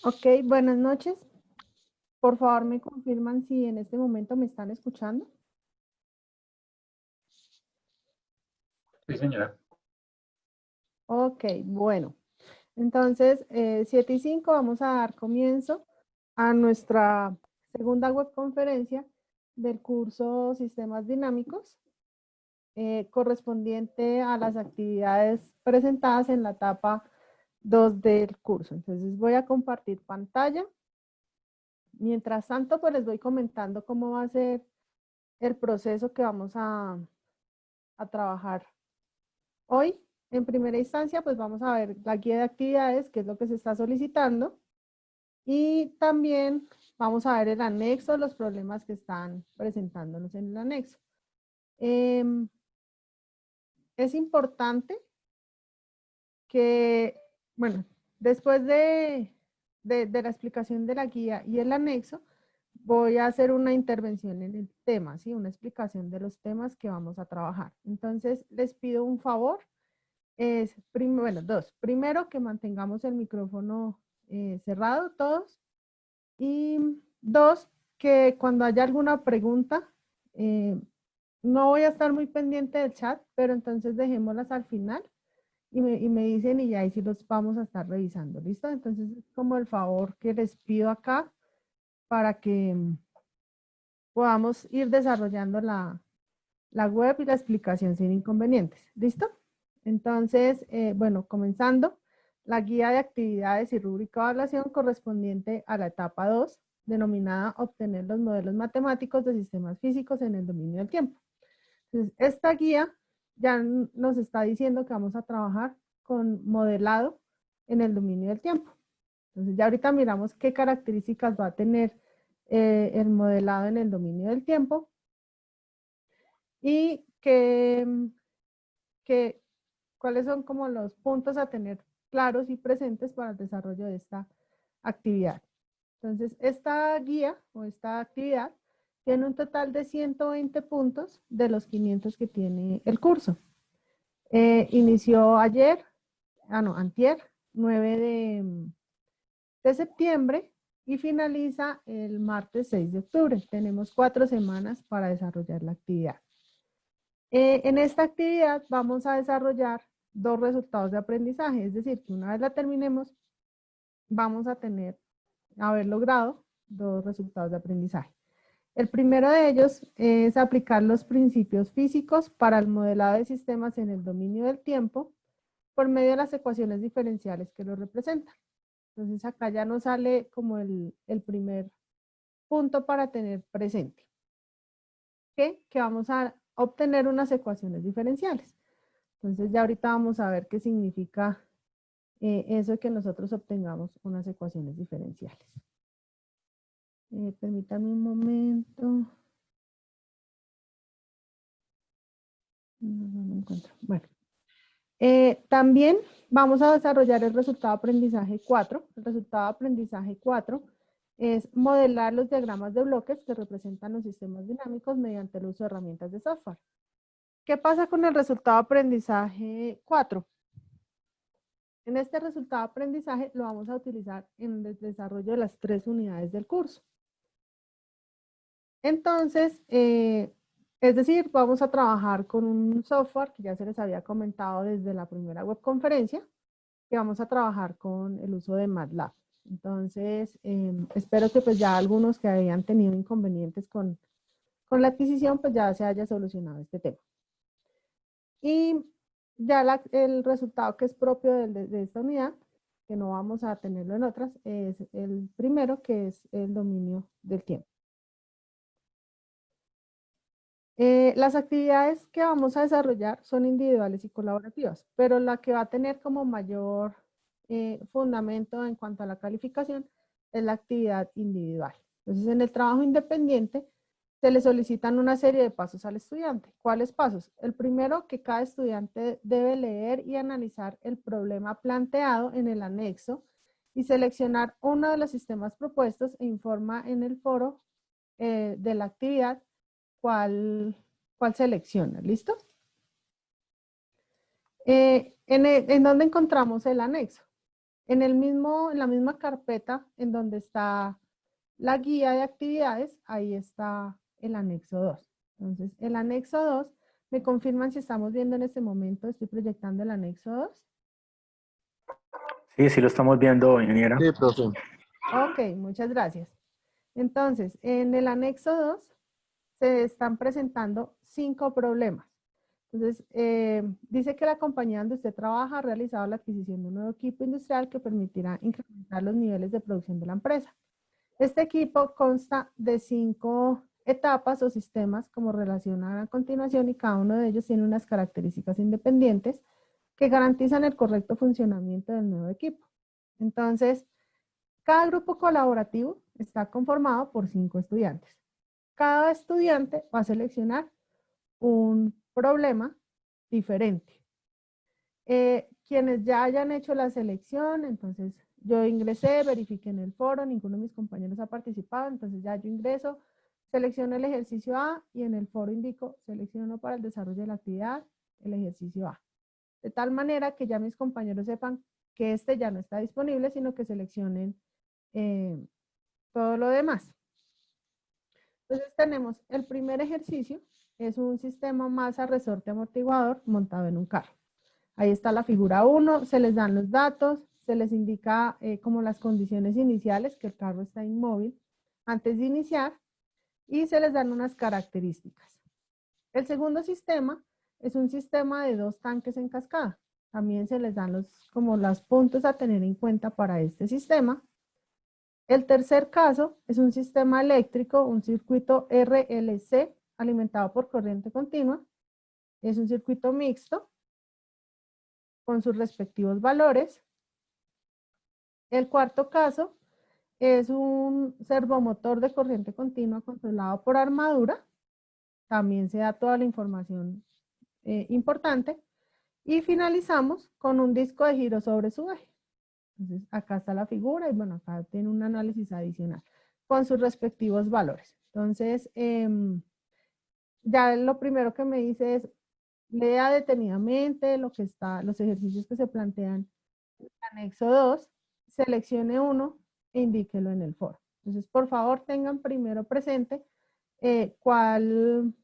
Ok, buenas noches. Por favor, me confirman si en este momento me están escuchando. Sí, señora. Ok, bueno. Entonces, 7 y 5 vamos a dar comienzo a nuestra segunda webconferencia del curso Sistemas Dinámicos, correspondiente a las actividades presentadas en la etapa 2 del curso. Entonces, voy a compartir pantalla. Mientras tanto, pues les voy comentando cómo va a ser el proceso que vamos a trabajar hoy. En primera instancia, pues vamos a ver la guía de actividades, que es lo que se está solicitando, y también vamos a ver el anexo, los problemas que están presentándonos en el anexo. Es importante que, bueno, después de la explicación de la guía y el anexo, voy a hacer una intervención en el tema, ¿sí? Una explicación de los temas que vamos a trabajar. Entonces, les pido un favor. Bueno, dos. Primero, que mantengamos el micrófono cerrado todos. Y dos, que cuando haya alguna pregunta, eh, no voy a estar muy pendiente del chat, pero entonces dejémoslas al final y me dicen y ya ahí sí los vamos a estar revisando. ¿Listo? Entonces, es como el favor que les pido acá para que podamos ir desarrollando la web y la explicación sin inconvenientes. ¿Listo? Entonces, bueno, comenzando, la guía de actividades y rúbrica de evaluación correspondiente a la etapa 2, denominada Obtener los modelos matemáticos de sistemas físicos en el dominio del tiempo. Entonces, esta guía ya nos está diciendo que vamos a trabajar con modelado en el dominio del tiempo. Entonces, ya ahorita miramos qué características va a tener el modelado en el dominio del tiempo y que cuáles son como los puntos a tener claros y presentes para el desarrollo de esta actividad. Entonces, esta guía o esta actividad tiene un total de 120 puntos de los 500 que tiene el curso. Inició ayer, antier, 9 de septiembre y finaliza el martes 6 de octubre. Tenemos 4 semanas para desarrollar la actividad. En esta actividad vamos a desarrollar dos resultados de aprendizaje, es decir, que una vez la terminemos, vamos a haber logrado dos resultados de aprendizaje. El primero de ellos es aplicar los principios físicos para el modelado de sistemas en el dominio del tiempo por medio de las ecuaciones diferenciales que lo representan. Entonces acá ya nos sale como el primer punto para tener presente, que vamos a obtener unas ecuaciones diferenciales. Entonces ya ahorita vamos a ver qué significa eso que nosotros obtengamos unas ecuaciones diferenciales. Permítanme un momento. No me encuentro. Bueno. También vamos a desarrollar el resultado de aprendizaje 4. El resultado de aprendizaje 4 es modelar los diagramas de bloques que representan los sistemas dinámicos mediante el uso de herramientas de software. ¿Qué pasa con el resultado de aprendizaje 4? En este resultado de aprendizaje lo vamos a utilizar en el desarrollo de las 3 unidades del curso. Entonces, es decir, vamos a trabajar con un software que ya se les había comentado desde la primera webconferencia, que vamos a trabajar con el uso de MATLAB. Entonces, espero que pues ya algunos que habían tenido inconvenientes con la adquisición, pues ya se haya solucionado este tema. Y ya el resultado que es propio de esta unidad, que no vamos a tenerlo en otras, es el primero, que es el dominio del tiempo. Las actividades que vamos a desarrollar son individuales y colaborativas, pero la que va a tener como mayor fundamento en cuanto a la calificación es la actividad individual. Entonces, en el trabajo independiente se le solicitan una serie de pasos al estudiante. ¿Cuáles pasos? El primero, que cada estudiante debe leer y analizar el problema planteado en el anexo y seleccionar uno de los sistemas propuestos e informa en el foro de la actividad cuál selecciona. ¿Listo? ¿En dónde encontramos el anexo? En la misma carpeta en donde está la guía de actividades, ahí está el anexo 2. Entonces, el anexo 2, ¿me confirman si estamos viendo en este momento? Estoy proyectando el anexo 2. Sí, sí lo estamos viendo, ingeniera. Sí, profe. Ok, muchas gracias. Entonces, en el anexo 2 se están presentando 5 problemas. Entonces, dice que la compañía donde usted trabaja ha realizado la adquisición de un nuevo equipo industrial que permitirá incrementar los niveles de producción de la empresa. Este equipo consta de 5 etapas o sistemas como relacionan a continuación y cada uno de ellos tiene unas características independientes que garantizan el correcto funcionamiento del nuevo equipo. Entonces, cada grupo colaborativo está conformado por 5 estudiantes. Cada estudiante va a seleccionar un problema diferente. Quienes ya hayan hecho la selección, entonces yo ingresé, verifiqué en el foro, ninguno de mis compañeros ha participado, entonces ya yo ingreso, selecciono el ejercicio A y en el foro indico, selecciono para el desarrollo de la actividad el ejercicio A. De tal manera que ya mis compañeros sepan que este ya no está disponible, sino que seleccionen todo lo demás. Entonces tenemos el primer ejercicio, es un sistema masa resorte amortiguador montado en un carro. Ahí está la figura 1, se les dan los datos, se les indica como las condiciones iniciales, que el carro está inmóvil antes de iniciar, y se les dan unas características. El segundo sistema es un sistema de 2 tanques en cascada. También se les dan como los puntos a tener en cuenta para este sistema. El tercer caso es un sistema eléctrico, un circuito RLC alimentado por corriente continua. Es un circuito mixto con sus respectivos valores. El cuarto caso es un servomotor de corriente continua controlado por armadura. También se da toda la información importante. Y finalizamos con un disco de giro sobre su eje. Entonces, acá está la figura y bueno, acá tiene un análisis adicional con sus respectivos valores. Entonces, ya lo primero que me dice es, lea detenidamente lo que está, los ejercicios que se plantean en el anexo 2, seleccione uno e indíquelo en el foro. Entonces, por favor, tengan primero presente cuál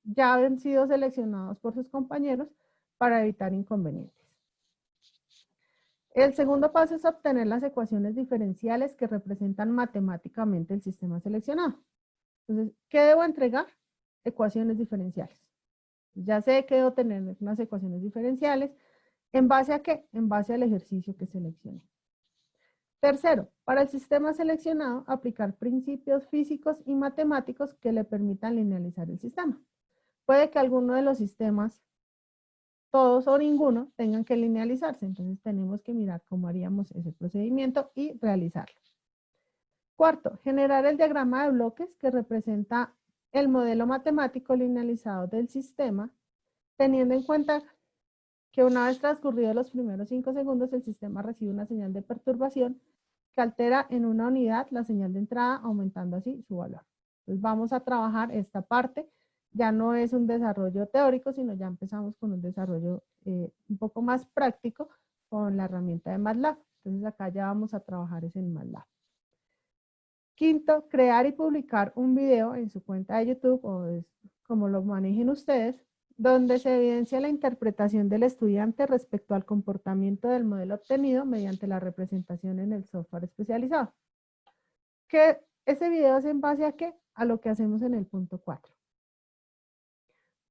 ya han sido seleccionados por sus compañeros para evitar inconvenientes. El segundo paso es obtener las ecuaciones diferenciales que representan matemáticamente el sistema seleccionado. Entonces, ¿qué debo entregar? Ecuaciones diferenciales. Ya sé que debo tener unas ecuaciones diferenciales. ¿En base a qué? En base al ejercicio que seleccioné. Tercero, para el sistema seleccionado, aplicar principios físicos y matemáticos que le permitan linealizar el sistema. Puede que alguno de los sistemas, todos o ninguno, tengan que linealizarse. Entonces tenemos que mirar cómo haríamos ese procedimiento y realizarlo. Cuarto, generar el diagrama de bloques que representa el modelo matemático linealizado del sistema, teniendo en cuenta que una vez transcurridos los primeros 5 segundos, el sistema recibe una señal de perturbación que altera en una unidad la señal de entrada, aumentando así su valor. Entonces vamos a trabajar esta parte. Ya no es un desarrollo teórico, sino ya empezamos con un desarrollo un poco más práctico con la herramienta de MATLAB. Entonces acá ya vamos a trabajar es en MATLAB. Quinto, crear y publicar un video en su cuenta de YouTube o como lo manejen ustedes, donde se evidencia la interpretación del estudiante respecto al comportamiento del modelo obtenido mediante la representación en el software especializado. Que ese video es en base a qué? A lo que hacemos en el punto 4.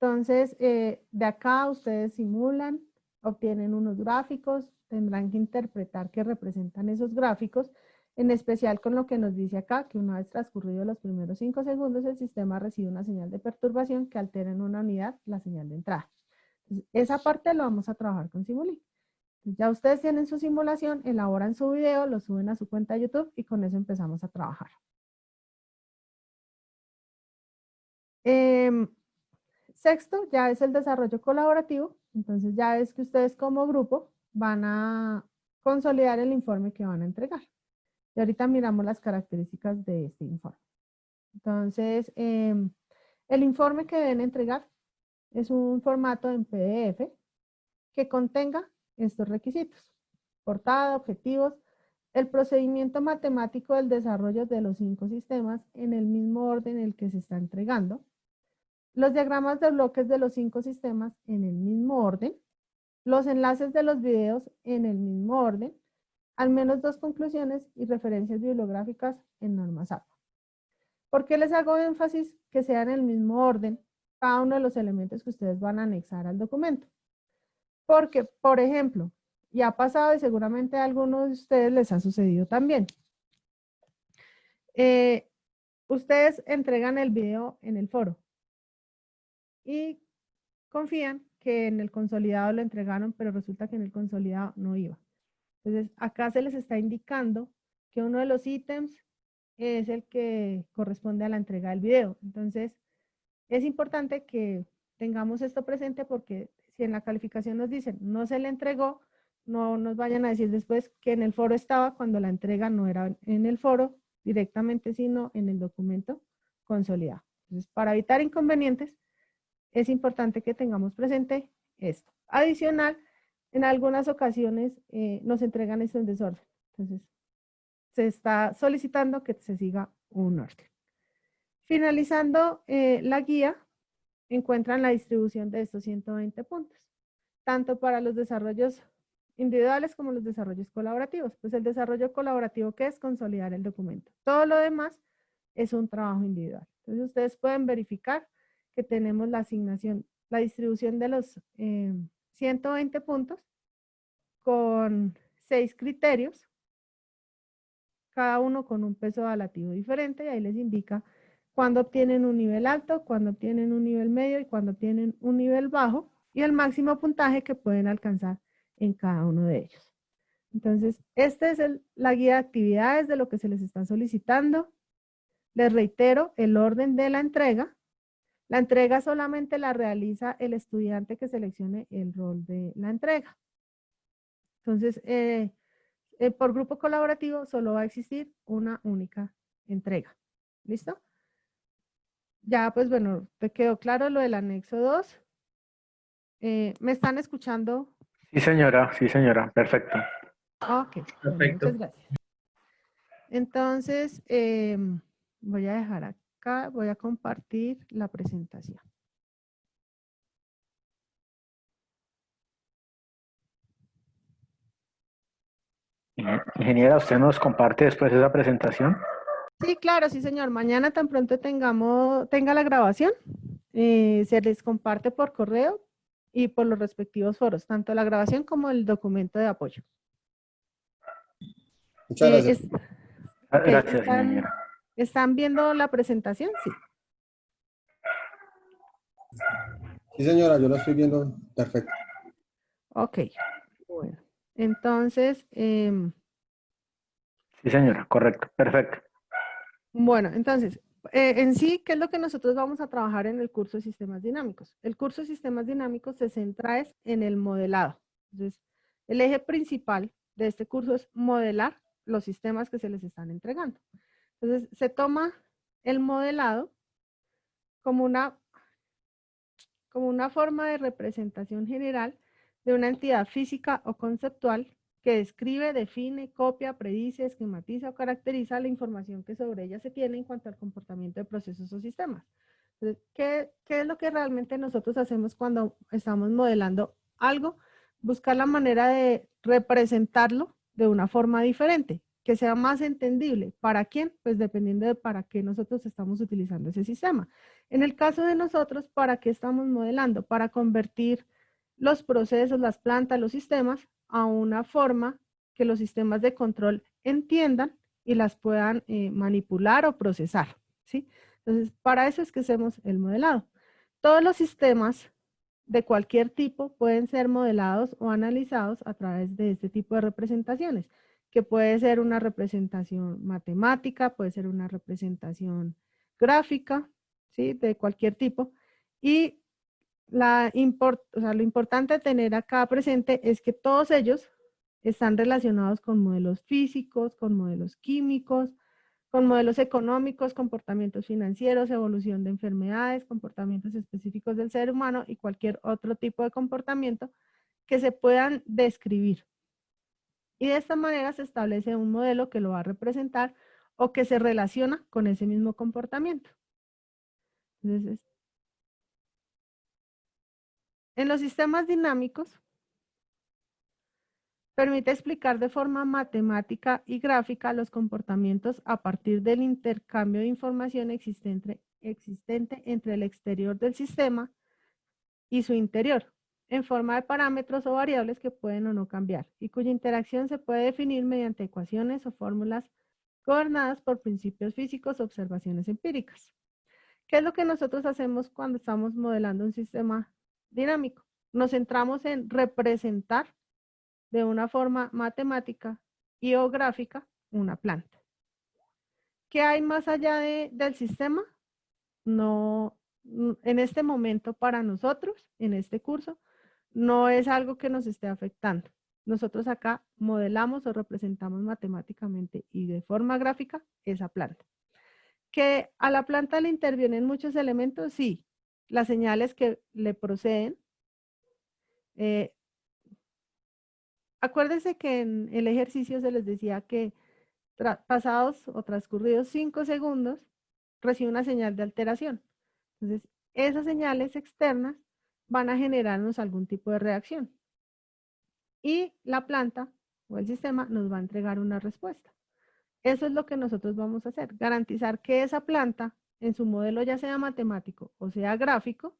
Entonces, de acá ustedes simulan, obtienen unos gráficos, tendrán que interpretar qué representan esos gráficos, en especial con lo que nos dice acá, que una vez transcurridos los primeros 5 segundos, el sistema recibe una señal de perturbación que altera en una unidad la señal de entrada. Entonces, esa parte lo vamos a trabajar con Simulink. Ya ustedes tienen su simulación, elaboran su video, lo suben a su cuenta de YouTube y con eso empezamos a trabajar. Sexto, ya es el desarrollo colaborativo. Entonces ya es que ustedes como grupo van a consolidar el informe que van a entregar. Y ahorita miramos las características de este informe. Entonces, el informe que deben entregar es un formato en PDF que contenga estos requisitos. portada, objetivos, el procedimiento matemático del desarrollo de los 5 sistemas en el mismo orden en el que se está entregando, los diagramas de bloques de los 5 sistemas en el mismo orden, los enlaces de los videos en el mismo orden, al menos 2 conclusiones y referencias bibliográficas en normas APA. ¿Por qué les hago énfasis que sea en el mismo orden cada uno de los elementos que ustedes van a anexar al documento? Porque, por ejemplo, y ha pasado y seguramente a algunos de ustedes les ha sucedido también. Ustedes entregan el video en el foro y confían que en el consolidado lo entregaron, pero resulta que en el consolidado no iba. Entonces, acá se les está indicando que uno de los ítems es el que corresponde a la entrega del video. Entonces, es importante que tengamos esto presente porque si en la calificación nos dicen no se le entregó, no nos vayan a decir después que en el foro estaba cuando la entrega no era en el foro directamente, sino en el documento consolidado. Entonces, para evitar inconvenientes, es importante que tengamos presente esto. Adicional, en algunas ocasiones nos entregan esto en desorden. Entonces, se está solicitando que se siga un orden. Finalizando la guía, encuentran la distribución de estos 120 puntos, tanto para los desarrollos individuales como los desarrollos colaborativos. Pues el desarrollo colaborativo, ¿qué es? Consolidar el documento. Todo lo demás es un trabajo individual. Entonces, ustedes pueden verificar que tenemos la asignación, la distribución de los 120 puntos con 6 criterios, cada uno con un peso evaluativo diferente, y ahí les indica cuando obtienen un nivel alto, cuando obtienen un nivel medio y cuando obtienen un nivel bajo, y el máximo puntaje que pueden alcanzar en cada uno de ellos. Entonces, esta es la guía de actividades de lo que se les está solicitando. Les reitero el orden de la entrega. La entrega solamente la realiza el estudiante que seleccione el rol de la entrega. Entonces, por grupo colaborativo solo va a existir una única entrega. ¿Listo? Ya, pues bueno, ¿te quedó claro lo del anexo 2? ¿Me están escuchando? Sí, señora, perfecto. Ok, bueno, Perfecto. muchas gracias. Entonces, voy a dejar acá, voy a compartir la presentación. Ingeniera, ¿usted nos comparte después esa presentación? Sí, claro, sí, señor. Mañana tan pronto tenga la grabación, se les comparte por correo y por los respectivos foros, tanto la grabación como el documento de apoyo. Muchas gracias. Ok, Gracias, ingeniera. ¿están viendo la presentación? Sí. Sí, señora, yo lo estoy viendo perfecto. Ok, bueno. Entonces, Sí, señora, correcto, perfecto. bueno, entonces, en sí, ¿qué es lo que nosotros vamos a trabajar en el curso de sistemas dinámicos? El curso de sistemas dinámicos se centra en el modelado. Entonces, el eje principal de este curso es modelar los sistemas que se les están entregando. Entonces, se toma el modelado como una forma de representación general de una entidad física o conceptual que describe, define, copia, predice, esquematiza o caracteriza la información que sobre ella se tiene en cuanto al comportamiento de procesos o sistemas. Entonces, ¿qué es lo que realmente nosotros hacemos cuando estamos modelando algo? Buscar la manera de representarlo de una forma diferente, que sea más entendible. ¿Para quién? Pues dependiendo de para qué nosotros estamos utilizando ese sistema. En el caso de nosotros, ¿para qué estamos modelando? Para convertir los procesos, las plantas, los sistemas a una forma que los sistemas de control entiendan y las puedan manipular o procesar, ¿sí? Entonces, para eso es que hacemos el modelado. Todos los sistemas de cualquier tipo pueden ser modelados o analizados a través de este tipo de representaciones, que puede ser una representación matemática, puede ser una representación gráfica, ¿sí? De cualquier tipo. Y lo importante de tener acá presente es que todos ellos están relacionados con modelos físicos, con modelos químicos, con modelos económicos, comportamientos financieros, evolución de enfermedades, comportamientos específicos del ser humano y cualquier otro tipo de comportamiento que se puedan describir. Y de esta manera se establece un modelo que lo va a representar o que se relaciona con ese mismo comportamiento. Entonces, en los sistemas dinámicos, permite explicar de forma matemática y gráfica los comportamientos a partir del intercambio de información existente entre el exterior del sistema y su interior, en forma de parámetros o variables que pueden o no cambiar, y cuya interacción se puede definir mediante ecuaciones o fórmulas gobernadas por principios físicos o observaciones empíricas. ¿Qué es lo que nosotros hacemos cuando estamos modelando un sistema dinámico? Nos centramos en representar de una forma matemática y o gráfica una planta. ¿Qué hay más allá del sistema? No, en este momento para nosotros, en este curso, no es algo que nos esté afectando. Nosotros acá modelamos o representamos matemáticamente y de forma gráfica esa planta. ¿Que a la planta le intervienen muchos elementos? Sí. Las señales que le proceden. Acuérdense que en el ejercicio se les decía que pasados o transcurridos 5 segundos recibe una señal de alteración. Entonces, esas señales externas van a generarnos algún tipo de reacción. Y la planta o el sistema nos va a entregar una respuesta. Eso es lo que nosotros vamos a hacer, garantizar que esa planta en su modelo, ya sea matemático o sea gráfico,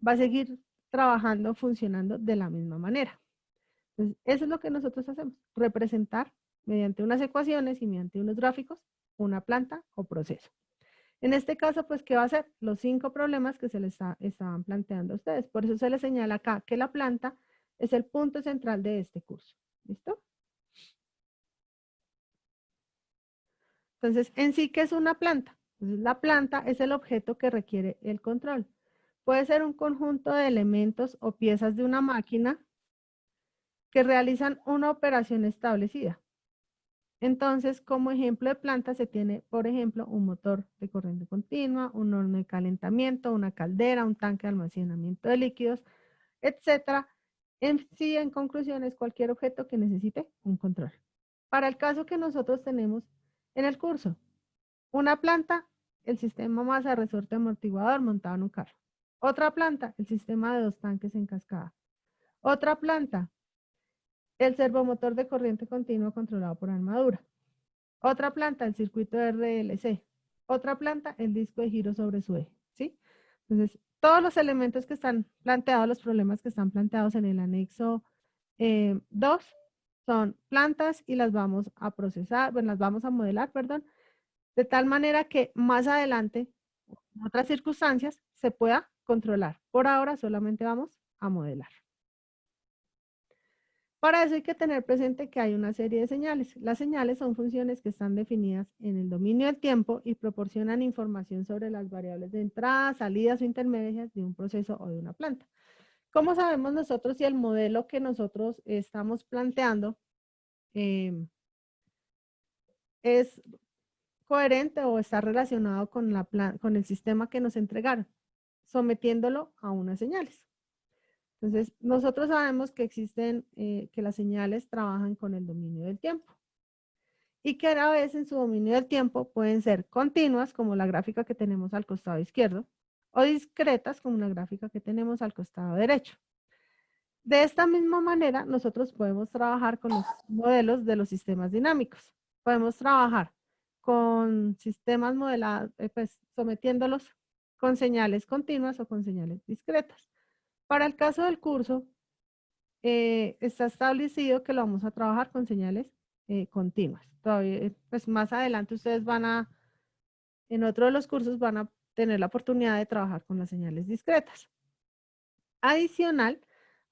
va a seguir trabajando, funcionando de la misma manera. Entonces, eso es lo que nosotros hacemos, representar mediante unas ecuaciones y mediante unos gráficos una planta o proceso. En este caso, pues, ¿qué va a hacer? Los 5 problemas que se les estaban planteando a ustedes. Por eso se les señala acá que la planta es el punto central de este curso. ¿Listo? Entonces, en sí, ¿qué es una planta? Entonces, la planta es el objeto que requiere el control. Puede ser un conjunto de elementos o piezas de una máquina que realizan una operación establecida. Entonces, como ejemplo de planta se tiene, por ejemplo, un motor de corriente continua, un horno de calentamiento, una caldera, un tanque de almacenamiento de líquidos, etcétera. En sí, en conclusión, es cualquier objeto que necesite un control. Para el caso que nosotros tenemos en el curso, una planta, el sistema masa resorte amortiguador montado en un carro. Otra planta, el sistema de 2 tanques en cascada. Otra planta, el servomotor de corriente continua controlado por armadura. Otra planta, el circuito de RLC. Otra planta, el disco de giro sobre su eje. ¿Sí? Entonces, todos los elementos que están planteados, los problemas que están planteados en el anexo 2, son plantas y las vamos a procesar, bueno, las vamos a modelar, perdón, de tal manera que más adelante, en otras circunstancias, se pueda controlar. Por ahora solamente vamos a modelar. Para eso hay que tener presente que hay una serie de señales. Las señales son funciones que están definidas en el dominio del tiempo y proporcionan información sobre las variables de entrada, salidas o intermedias de un proceso o de una planta. ¿Cómo sabemos nosotros si el modelo que nosotros estamos planteando es coherente o está relacionado con el sistema que nos entregaron? Sometiéndolo a unas señales. Entonces, nosotros sabemos que existen, que las señales trabajan con el dominio del tiempo y que a veces en su dominio del tiempo pueden ser continuas, como la gráfica que tenemos al costado izquierdo, o discretas, como la gráfica que tenemos al costado derecho. De esta misma manera, nosotros podemos trabajar con los modelos de los sistemas dinámicos. Podemos trabajar con sistemas modelados, pues sometiéndolos con señales continuas o con señales discretas. Para el caso del curso, está establecido que lo vamos a trabajar con señales continuas. Todavía, pues más adelante ustedes en otro de los cursos van a tener la oportunidad de trabajar con las señales discretas. Adicional,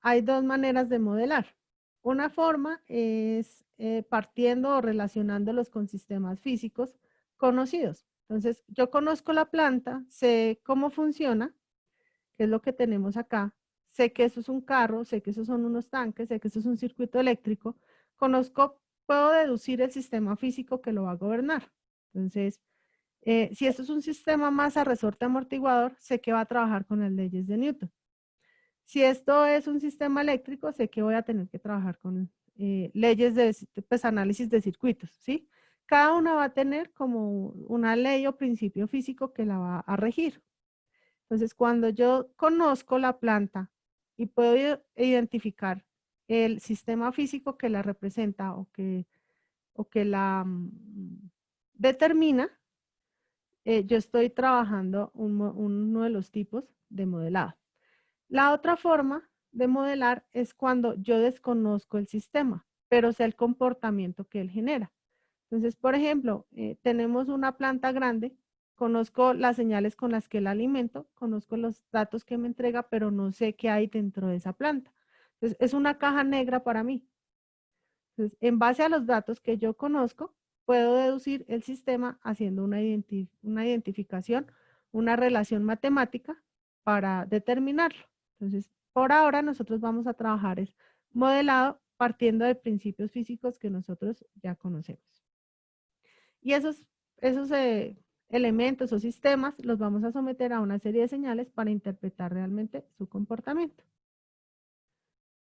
hay 2 maneras de modelar. Una forma es partiendo o relacionándolos con sistemas físicos conocidos. Entonces, yo conozco la planta, sé cómo funciona, que es lo que tenemos acá. Sé que eso es un carro, sé que esos son unos tanques, sé que eso es un circuito eléctrico. Conozco, puedo deducir el sistema físico que lo va a gobernar. Entonces, si esto es un sistema masa resorte amortiguador, sé que va a trabajar con las leyes de Newton. Si esto es un sistema eléctrico, sé que voy a tener que trabajar con leyes de pues, análisis de circuitos, ¿sí? Cada una va a tener como una ley o principio físico que la va a regir. Entonces, cuando yo conozco la planta y puedo identificar el sistema físico que la representa o que la determina, yo estoy trabajando uno de los tipos de modelado. La otra forma de modelar es cuando yo desconozco el sistema, pero sé el comportamiento que él genera. Entonces, por ejemplo, tenemos una planta grande, conozco las señales con las que la alimento, conozco los datos que me entrega, pero no sé qué hay dentro de esa planta. Entonces, es una caja negra para mí. Entonces, en base a los datos que yo conozco, puedo deducir el sistema haciendo una identificación, una relación matemática para determinarlo. Entonces, por ahora nosotros vamos a trabajar es modelado partiendo de principios físicos que nosotros ya conocemos. Y esos elementos o sistemas los vamos a someter a una serie de señales para interpretar realmente su comportamiento.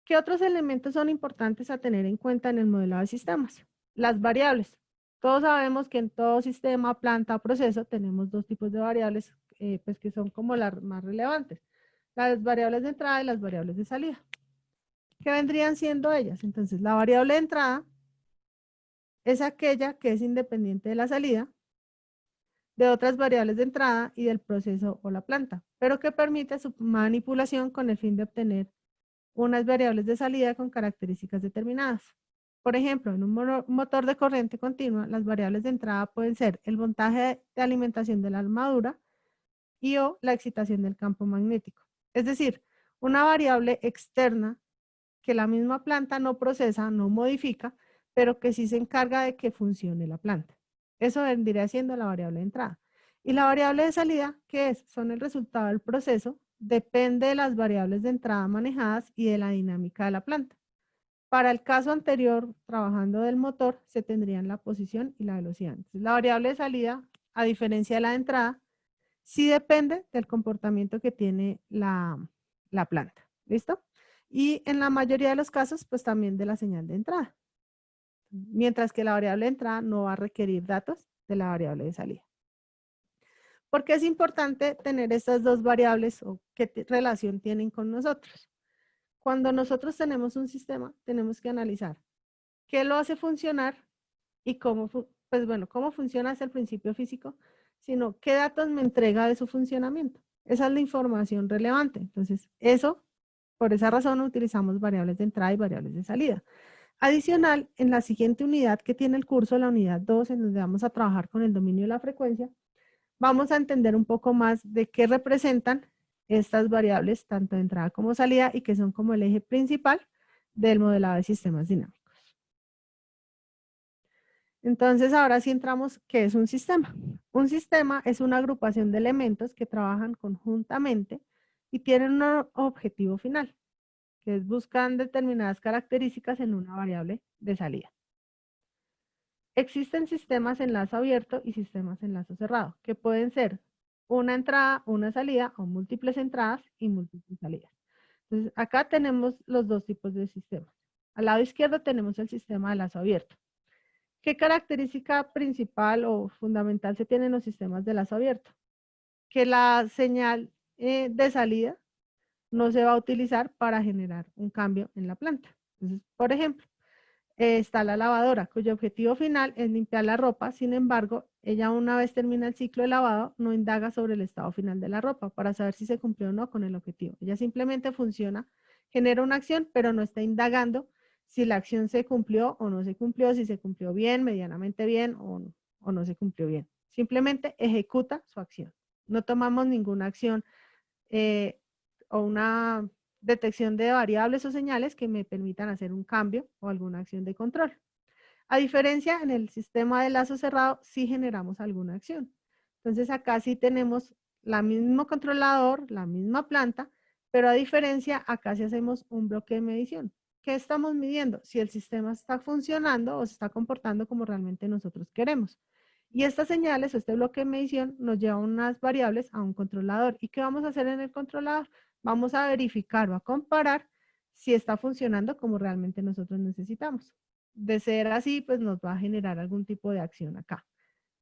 ¿Qué otros elementos son importantes a tener en cuenta en el modelado de sistemas? Las variables. Todos sabemos que en todo sistema, planta, proceso, tenemos dos tipos de variables pues que son como las más relevantes. Las variables de entrada y las variables de salida. ¿Qué vendrían siendo ellas? Entonces, la variable de entrada es aquella que es independiente de la salida, de otras variables de entrada y del proceso o la planta, pero que permite su manipulación con el fin de obtener unas variables de salida con características determinadas. Por ejemplo, en un motor de corriente continua, las variables de entrada pueden ser el voltaje de alimentación de la armadura y o la excitación del campo magnético. Es decir, una variable externa que la misma planta no procesa, no modifica, pero que sí se encarga de que funcione la planta. Eso vendría siendo la variable de entrada. Y la variable de salida, ¿qué es? Son el resultado del proceso, depende de las variables de entrada manejadas y de la dinámica de la planta. Para el caso anterior, trabajando del motor, se tendrían la posición y la velocidad. Entonces, la variable de salida, a diferencia de la de entrada, sí depende del comportamiento que tiene la planta. ¿Listo? Y en la mayoría de los casos, pues también de la señal de entrada. Mientras que la variable de entrada no va a requerir datos de la variable de salida. ¿Por qué es importante tener estas dos variables o qué relación tienen con nosotros? Cuando nosotros tenemos un sistema, tenemos que analizar qué lo hace funcionar y cómo, pues bueno, cómo funciona es el principio físico, sino qué datos me entrega de su funcionamiento. Esa es la información relevante. Entonces, por esa razón utilizamos variables de entrada y variables de salida. Adicional, en la siguiente unidad que tiene el curso, la unidad 2, en donde vamos a trabajar con el dominio de la frecuencia, vamos a entender un poco más de qué representan estas variables, tanto de entrada como salida, y que son como el eje principal del modelado de sistemas dinámicos. Entonces, ahora sí entramos, ¿qué es un sistema? Un sistema es una agrupación de elementos que trabajan conjuntamente y tienen un objetivo final, que es buscar determinadas características en una variable de salida. Existen sistemas en lazo abierto y sistemas en lazo cerrado, que pueden ser una entrada, una salida o múltiples entradas y múltiples salidas. Entonces, acá tenemos los dos tipos de sistemas. Al lado izquierdo tenemos el sistema de lazo abierto. ¿Qué característica principal o fundamental se tiene en los sistemas de lazo abierto? Que la señal de salida no se va a utilizar para generar un cambio en la planta. Entonces, por ejemplo, está la lavadora, cuyo objetivo final es limpiar la ropa. Sin embargo, ella una vez termina el ciclo de lavado, no indaga sobre el estado final de la ropa para saber si se cumplió o no con el objetivo. Ella simplemente funciona, genera una acción, pero no está indagando si la acción se cumplió o no se cumplió, si se cumplió bien, medianamente bien o no se cumplió bien. Simplemente ejecuta su acción. No tomamos ninguna acción o una detección de variables o señales que me permitan hacer un cambio o alguna acción de control. A diferencia, en el sistema de lazo cerrado, sí generamos alguna acción. Entonces, acá sí tenemos el mismo controlador, la misma planta, pero a diferencia, acá sí hacemos un bloque de medición. ¿Qué estamos midiendo? Si el sistema está funcionando o se está comportando como realmente nosotros queremos. Y estas señales o este bloque de medición nos lleva unas variables a un controlador. ¿Y qué vamos a hacer en el controlador? Vamos a verificar o a comparar si está funcionando como realmente nosotros necesitamos. De ser así, pues nos va a generar algún tipo de acción acá.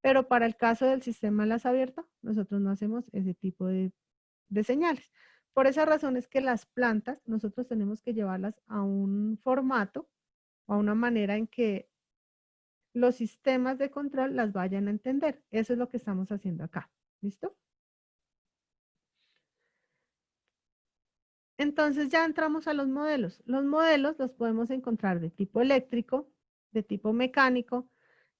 Pero para el caso del sistema las abierto, nosotros no hacemos ese tipo de señales. Por esa razón es que las plantas, nosotros tenemos que llevarlas a un formato, a una manera en que los sistemas de control las vayan a entender. Eso es lo que estamos haciendo acá. ¿Listo? Entonces ya entramos a los modelos. Los modelos los podemos encontrar de tipo eléctrico, de tipo mecánico,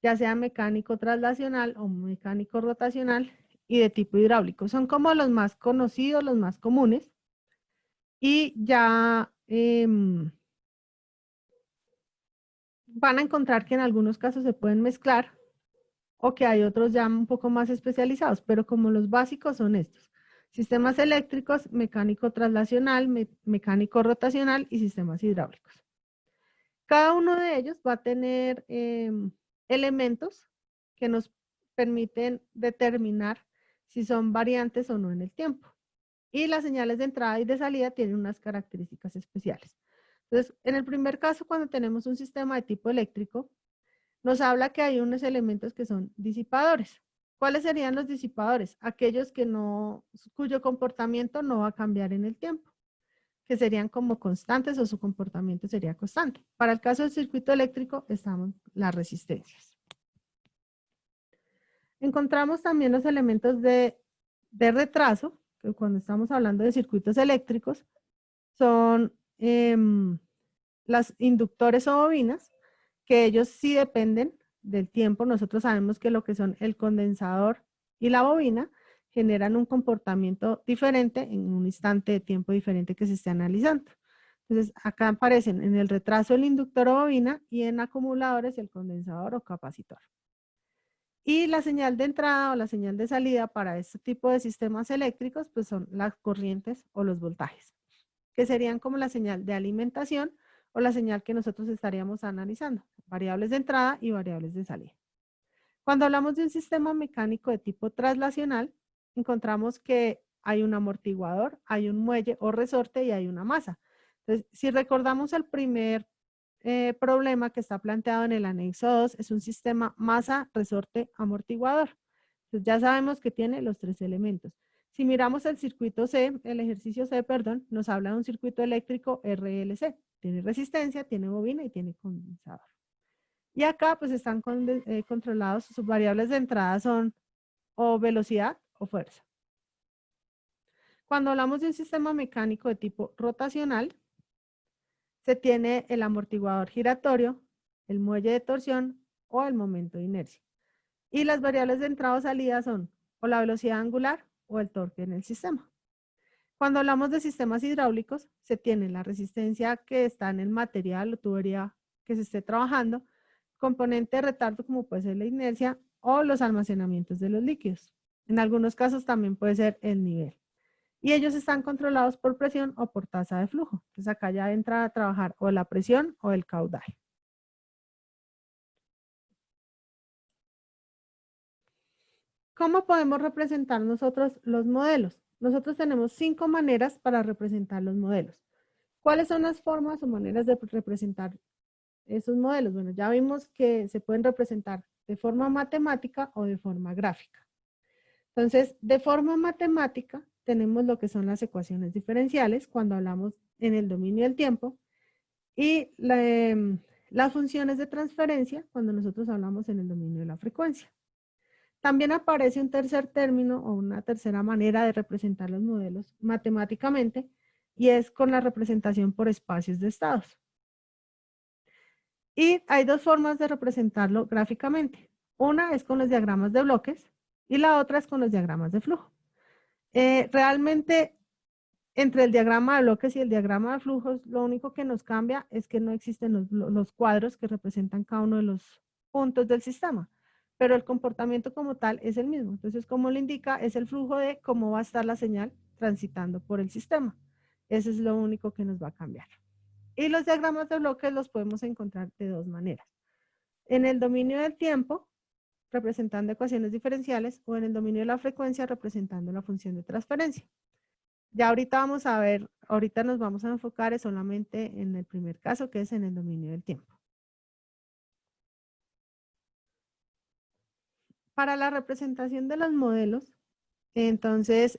ya sea mecánico traslacional o mecánico rotacional, y de tipo hidráulico. Son como los más conocidos, los más comunes. Y ya van a encontrar que en algunos casos se pueden mezclar o que hay otros ya un poco más especializados, pero como los básicos son estos. Sistemas eléctricos, mecánico traslacional, mecánico rotacional y sistemas hidráulicos. Cada uno de ellos va a tener elementos que nos permiten determinar si son variantes o no en el tiempo. Y las señales de entrada y de salida tienen unas características especiales. Entonces, en el primer caso, cuando tenemos un sistema de tipo eléctrico, nos habla que hay unos elementos que son disipadores. ¿Cuáles serían los disipadores? Aquellos cuyo comportamiento no va a cambiar en el tiempo, que serían como constantes o su comportamiento sería constante. Para el caso del circuito eléctrico están las resistencias. Encontramos también los elementos de retraso, que cuando estamos hablando de circuitos eléctricos, son las inductores o bobinas, que ellos sí dependen del tiempo. Nosotros sabemos que lo que son el condensador y la bobina generan un comportamiento diferente en un instante de tiempo diferente que se esté analizando. Entonces, acá aparecen en el retraso el inductor o bobina y en acumuladores el condensador o capacitor. Y la señal de entrada o la señal de salida para este tipo de sistemas eléctricos, pues son las corrientes o los voltajes, que serían como la señal de alimentación o la señal que nosotros estaríamos analizando, variables de entrada y variables de salida. Cuando hablamos de un sistema mecánico de tipo traslacional, encontramos que hay un amortiguador, hay un muelle o resorte y hay una masa. Entonces, si recordamos el primer problema que está planteado en el anexo 2, es un sistema masa, resorte, amortiguador. Entonces, ya sabemos que tiene los tres elementos. Si miramos el circuito C, el ejercicio C, perdón, nos habla de un circuito eléctrico RLC. Tiene resistencia, tiene bobina y tiene condensador. Y acá pues están controlados, sus variables de entrada son o velocidad o fuerza. Cuando hablamos de un sistema mecánico de tipo rotacional, se tiene el amortiguador giratorio, el muelle de torsión o el momento de inercia. Y las variables de entrada o salida son o la velocidad angular o el torque en el sistema. Cuando hablamos de sistemas hidráulicos, se tiene la resistencia que está en el material o tubería que se esté trabajando, componente de retardo como puede ser la inercia o los almacenamientos de los líquidos. En algunos casos también puede ser el nivel. Y ellos están controlados por presión o por tasa de flujo. Entonces acá ya entra a trabajar o la presión o el caudal. ¿Cómo podemos representar nosotros los modelos? Nosotros tenemos 5 maneras para representar los modelos. ¿Cuáles son las formas o maneras de representar esos modelos? Bueno, ya vimos que se pueden representar de forma matemática o de forma gráfica. Entonces, de forma matemática, tenemos lo que son las ecuaciones diferenciales cuando hablamos en el dominio del tiempo y las funciones de transferencia cuando nosotros hablamos en el dominio de la frecuencia. También aparece un tercer término o una tercera manera de representar los modelos matemáticamente y es con la representación por espacios de estados. Y hay dos formas de representarlo gráficamente. Una es con los diagramas de bloques y la otra es con los diagramas de flujo. Realmente, entre el diagrama de bloques y el diagrama de flujos, lo único que nos cambia es que no existen los cuadros que representan cada uno de los puntos del sistema, pero el comportamiento como tal es el mismo. Entonces, como le indica, es el flujo de cómo va a estar la señal transitando por el sistema. Eso es lo único que nos va a cambiar. Y los diagramas de bloques los podemos encontrar de dos maneras. En el dominio del tiempo, representando ecuaciones diferenciales, o en el dominio de la frecuencia, representando la función de transferencia. Ya ahorita vamos a ver, ahorita nos vamos a enfocar solamente en el primer caso, que es en el dominio del tiempo. Para la representación de los modelos, entonces,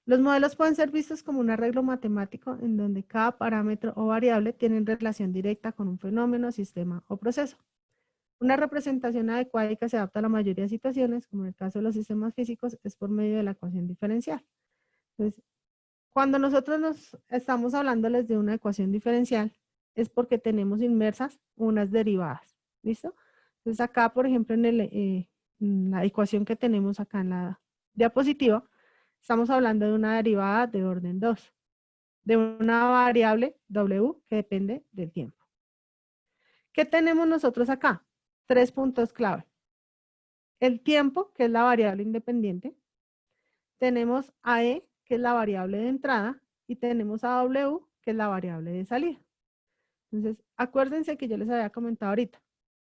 los modelos pueden ser vistos como un arreglo matemático en donde cada parámetro o variable tiene relación directa con un fenómeno, sistema o proceso. Una representación adecuada y que se adapta a la mayoría de situaciones, como en el caso de los sistemas físicos, es por medio de la ecuación diferencial. Entonces, cuando nosotros nos estamos hablándoles de una ecuación diferencial, es porque tenemos inmersas unas derivadas. ¿Listo? Entonces acá, por ejemplo, en la ecuación que tenemos acá en la diapositiva, estamos hablando de una derivada de orden 2, de una variable W que depende del tiempo. ¿Qué tenemos nosotros acá? 3 puntos clave. El tiempo, que es la variable independiente. Tenemos a E, que es la variable de entrada, y tenemos a W, que es la variable de salida. Entonces, acuérdense que yo les había comentado ahorita,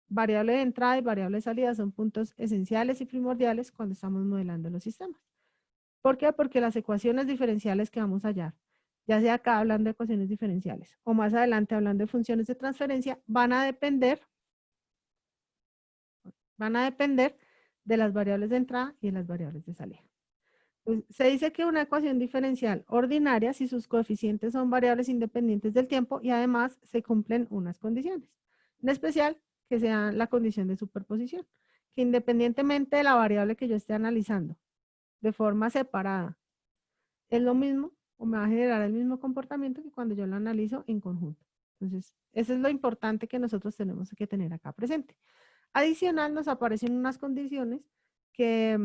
variable de entrada y variable de salida son puntos esenciales y primordiales cuando estamos modelando los sistemas. ¿Por qué? Porque las ecuaciones diferenciales que vamos a hallar, ya sea acá hablando de ecuaciones diferenciales o más adelante hablando de funciones de transferencia, van a depender de las variables de entrada y de las variables de salida. Pues, se dice que una ecuación diferencial ordinaria si sus coeficientes son variables independientes del tiempo y además se cumplen unas condiciones, en especial que sea la condición de superposición, que independientemente de la variable que yo esté analizando, de forma separada, es lo mismo o me va a generar el mismo comportamiento que cuando yo lo analizo en conjunto. Entonces, eso es lo importante que nosotros tenemos que tener acá presente. Adicional, nos aparecen unas condiciones que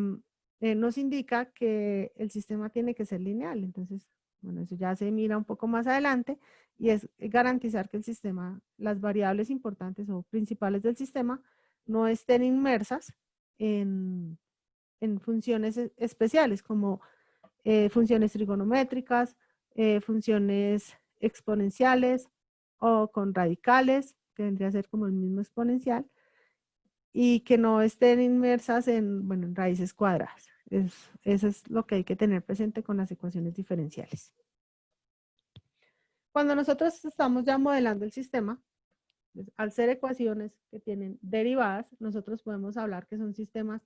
nos indica que el sistema tiene que ser lineal. Entonces, bueno, eso ya se mira un poco más adelante y es garantizar que el sistema, las variables importantes o principales del sistema no estén inmersas en funciones especiales como funciones trigonométricas, funciones exponenciales o con radicales, que vendría a ser como el mismo exponencial, y que no estén inmersas en, bueno, en raíces cuadradas. Eso es lo que hay que tener presente con las ecuaciones diferenciales. Cuando nosotros estamos ya modelando el sistema, pues, al ser ecuaciones que tienen derivadas, nosotros podemos hablar que son sistemas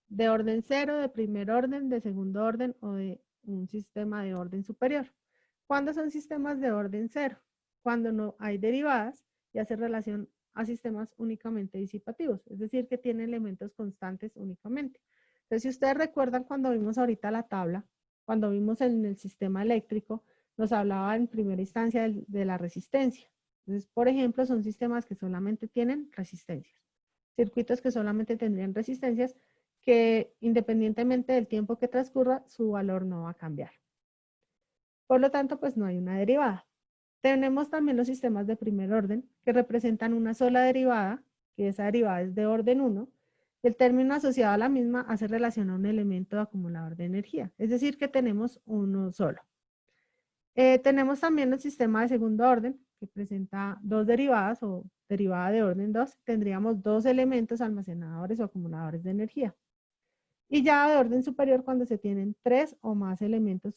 de orden 0, de primer orden, de segundo orden o de un sistema de orden superior. ¿Cuándo son sistemas de orden 0? Cuando no hay derivadas y hace relación a sistemas únicamente disipativos, es decir, que tienen elementos constantes únicamente. Entonces, si ustedes recuerdan cuando vimos ahorita la tabla, cuando vimos en el sistema eléctrico, nos hablaba en primera instancia de la resistencia. Entonces, por ejemplo, son sistemas que solamente tienen resistencias. Circuitos que solamente tendrían resistencias que independientemente del tiempo que transcurra, su valor no va a cambiar. Por lo tanto, pues no hay una derivada. Tenemos también los sistemas de primer orden que representan una sola derivada, que esa derivada es de orden 1. El término asociado a la misma hace relación a un elemento acumulador de energía, es decir, que tenemos uno solo. Tenemos también el sistema de segundo orden, que presenta dos derivadas o derivada de orden 2. Tendríamos dos elementos almacenadores o acumuladores de energía. Y ya de orden superior cuando se tienen 3 o más elementos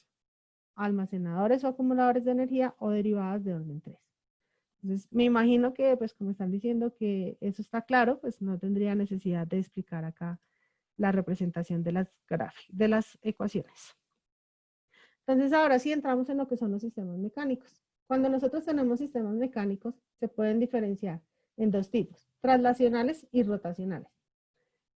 almacenadores o acumuladores de energía o derivadas de orden 3. Entonces, me imagino que, pues como están diciendo que eso está claro, pues no tendría necesidad de explicar acá la representación de las ecuaciones. Entonces, ahora sí entramos en lo que son los sistemas mecánicos. Cuando nosotros tenemos sistemas mecánicos, se pueden diferenciar en dos tipos, traslacionales y rotacionales.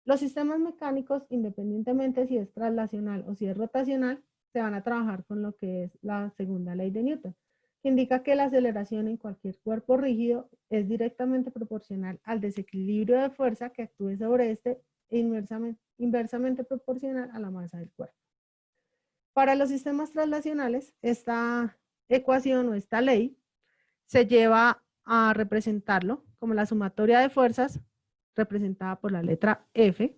Los sistemas mecánicos, independientemente si es traslacional o si es rotacional, se van a trabajar con lo que es la segunda ley de Newton, que indica que la aceleración en cualquier cuerpo rígido es directamente proporcional al desequilibrio de fuerza que actúe sobre este e inversamente proporcional a la masa del cuerpo. Para los sistemas traslacionales, esta ecuación o esta ley se lleva a representarlo como la sumatoria de fuerzas representada por la letra F,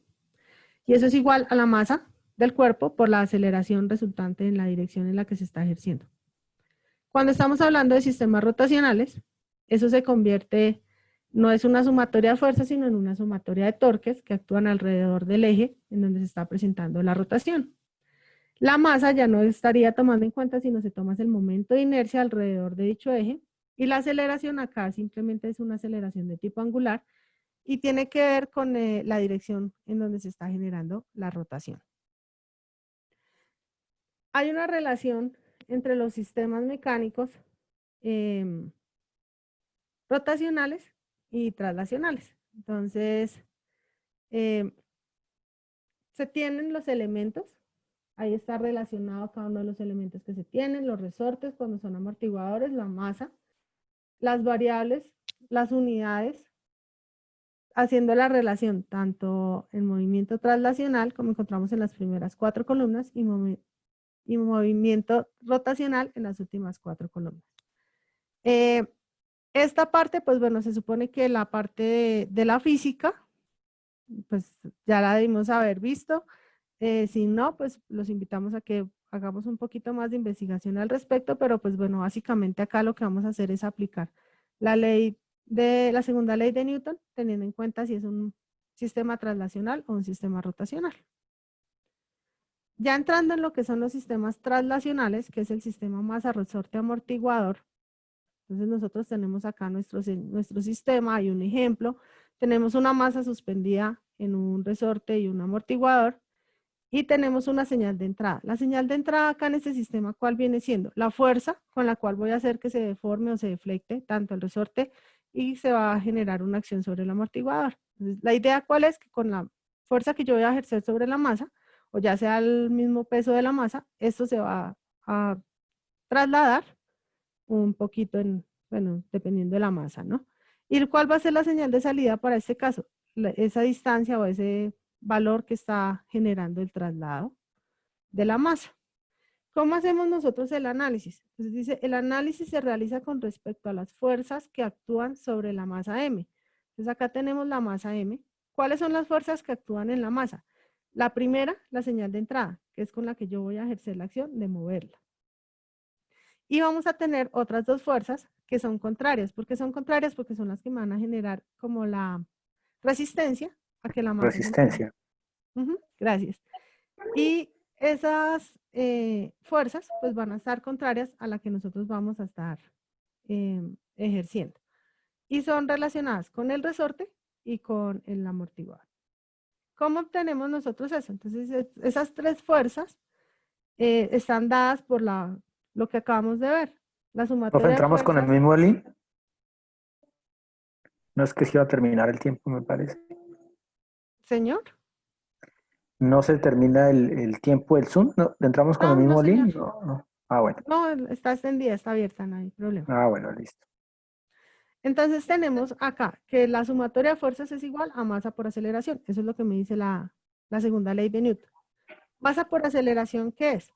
y eso es igual a la masa del cuerpo por la aceleración resultante en la dirección en la que se está ejerciendo. Cuando estamos hablando de sistemas rotacionales, eso se convierte, no es una sumatoria de fuerzas, sino en una sumatoria de torques que actúan alrededor del eje en donde se está presentando la rotación. La masa ya no estaría tomando en cuenta, sino se toma el momento de inercia alrededor de dicho eje. Y la aceleración acá simplemente es una aceleración de tipo angular y tiene que ver con la dirección en donde se está generando la rotación. Hay una relación entre los sistemas mecánicos rotacionales y traslacionales. Entonces, se tienen los elementos, ahí está relacionado cada uno de los elementos que se tienen, los resortes cuando son amortiguadores, la masa, las variables, las unidades, haciendo la relación tanto en movimiento traslacional, como encontramos en las primeras 4 columnas, y movimiento rotacional en las últimas 4 columnas. Esta parte, pues bueno, se supone que la parte de la física, pues ya la debimos haber visto. Si no, pues los invitamos a que hagamos un poquito más de investigación al respecto, pero pues bueno, básicamente acá lo que vamos a hacer es aplicar la segunda ley de Newton, teniendo en cuenta si es un sistema traslacional o un sistema rotacional. Ya entrando en lo que son los sistemas traslacionales, que es el sistema masa resorte amortiguador, entonces nosotros tenemos acá nuestro sistema, hay un ejemplo, tenemos una masa suspendida en un resorte y un amortiguador, y tenemos una señal de entrada. La señal de entrada acá en este sistema, ¿cuál viene siendo? La fuerza con la cual voy a hacer que se deforme o se deflecte tanto el resorte y se va a generar una acción sobre el amortiguador. Entonces, la idea cuál es que con la fuerza que yo voy a ejercer sobre la masa, o ya sea el mismo peso de la masa, esto se va a trasladar un poquito bueno, dependiendo de la masa, ¿no? ¿Y cuál va a ser la señal de salida para este caso? Esa distancia o ese valor que está generando el traslado de la masa. ¿Cómo hacemos nosotros el análisis? Entonces dice, el análisis se realiza con respecto a las fuerzas que actúan sobre la masa M. Entonces acá tenemos la masa M. ¿Cuáles son las fuerzas que actúan en la masa? La primera, la señal de entrada, que es con la que yo voy a ejercer la acción de moverla. Y vamos a tener otras dos fuerzas que son contrarias. ¿Por qué son contrarias? Porque son las que van a generar como la resistencia a que la masa... Resistencia. Gracias. Y esas fuerzas pues van a estar contrarias a la que nosotros vamos a estar ejerciendo. Y son relacionadas con el resorte y con el amortiguador. ¿Cómo obtenemos nosotros eso? Entonces esas tres fuerzas están dadas por lo que acabamos de ver. La sumatoria de ¿Entramos con el fuerzas. mismo link? No es que se iba a terminar el tiempo, me parece. Señor. ¿No se termina el tiempo del Zoom? ¿No? ¿Entramos con el mismo señor. link? No. Ah, bueno. No, está extendida, está abierta, no hay problema. Ah, bueno, listo. Entonces tenemos acá que la sumatoria de fuerzas es igual a masa por aceleración. Eso es lo que me dice la segunda ley de Newton. Masa por aceleración, ¿qué es?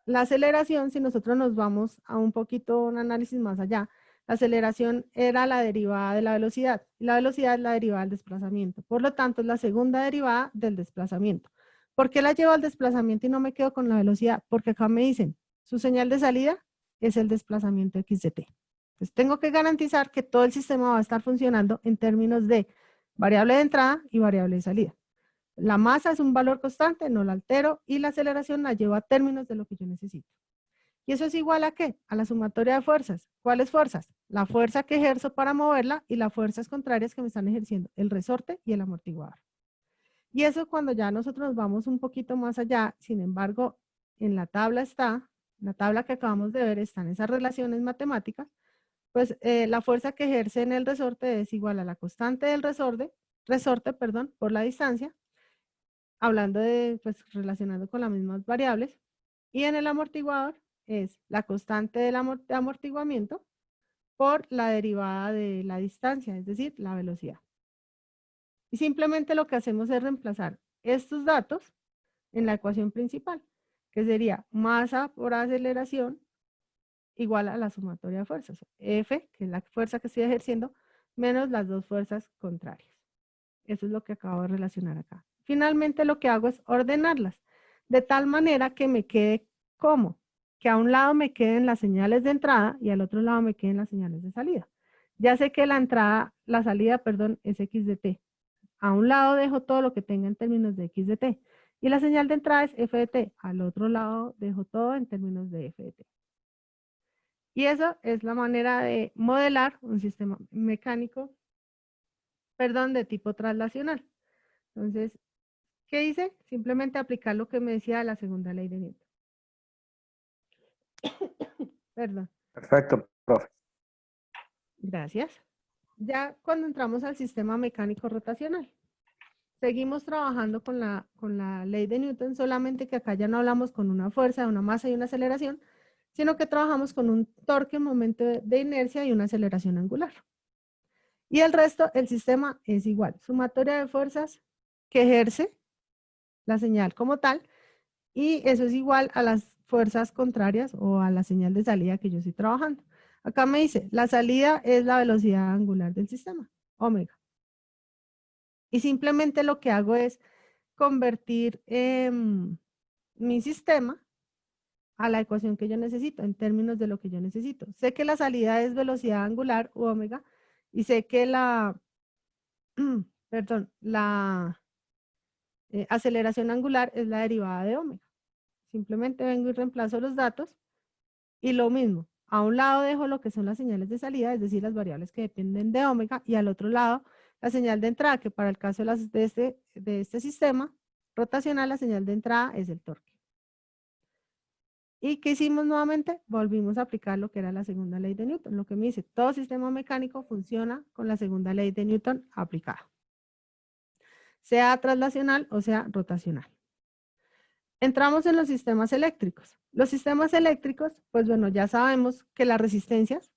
La aceleración, si nosotros nos vamos a un poquito un análisis más allá, la aceleración era la derivada de la velocidad. Y la velocidad es la derivada del desplazamiento. Por lo tanto, es la segunda derivada del desplazamiento. ¿Por qué la llevo al desplazamiento y no me quedo con la velocidad? Porque acá me dicen, su señal de salida es el desplazamiento x de t. Entonces, tengo que garantizar que todo el sistema va a estar funcionando en términos de variable de entrada y variable de salida. La masa es un valor constante, no la altero, y la aceleración la llevo a términos de lo que yo necesito. ¿Y eso es igual a qué? A la sumatoria de fuerzas. ¿Cuáles fuerzas? La fuerza que ejerzo para moverla y las fuerzas contrarias que me están ejerciendo el resorte y el amortiguador. Y eso cuando ya nosotros nos vamos un poquito más allá, sin embargo, en la tabla que acabamos de ver, están esas relaciones matemáticas, pues la fuerza que ejerce en el resorte es igual a la constante del resorte, por la distancia, hablando de, pues relacionando con las mismas variables, y en el amortiguador es la constante del amortiguamiento por la derivada de la distancia, es decir, la velocidad. Y simplemente lo que hacemos es reemplazar estos datos en la ecuación principal, que sería masa por aceleración igual a la sumatoria de fuerzas, F, que es la fuerza que estoy ejerciendo, menos las dos fuerzas contrarias. Eso es lo que acabo de relacionar acá. Finalmente lo que hago es ordenarlas, de tal manera que me quede como, que a un lado me queden las señales de entrada y al otro lado me queden las señales de salida. Ya sé que la salida, es x de t. A un lado dejo todo lo que tenga en términos de x de t Y la señal de entrada es F de T. Al otro lado dejo todo en términos de F de T. Y eso es la manera de modelar un sistema mecánico, perdón, de tipo traslacional. Entonces, ¿qué hice? Simplemente aplicar lo que me decía la segunda ley de Newton. Perdón. Perfecto, profe. Gracias. Ya cuando entramos al sistema mecánico rotacional, seguimos trabajando con la ley de Newton, solamente que acá ya no hablamos con una fuerza, una masa y una aceleración, sino que trabajamos con un torque, momento de inercia y una aceleración angular. Y el resto, el sistema es igual, sumatoria de fuerzas que ejerce la señal como tal, y eso es igual a las fuerzas contrarias o a la señal de salida que yo estoy trabajando. Acá me dice, la salida es la velocidad angular del sistema, omega. Y simplemente lo que hago es convertir mi sistema a la ecuación que yo necesito, en términos de lo que yo necesito. Sé que la salida es velocidad angular, u omega, y sé que la, perdón, la aceleración angular es la derivada de omega. Simplemente vengo y reemplazo los datos y lo mismo. A un lado dejo lo que son las señales de salida, es decir, las variables que dependen de omega, y al otro lado la señal de entrada, que para el caso de este sistema rotacional, la señal de entrada es el torque. ¿Y qué hicimos nuevamente? Volvimos a aplicar lo que era la segunda ley de Newton. Lo que me dice, todo sistema mecánico funciona con la segunda ley de Newton aplicada. Sea traslacional o sea rotacional. Entramos en los sistemas eléctricos. Los sistemas eléctricos, pues bueno, ya sabemos que las resistencias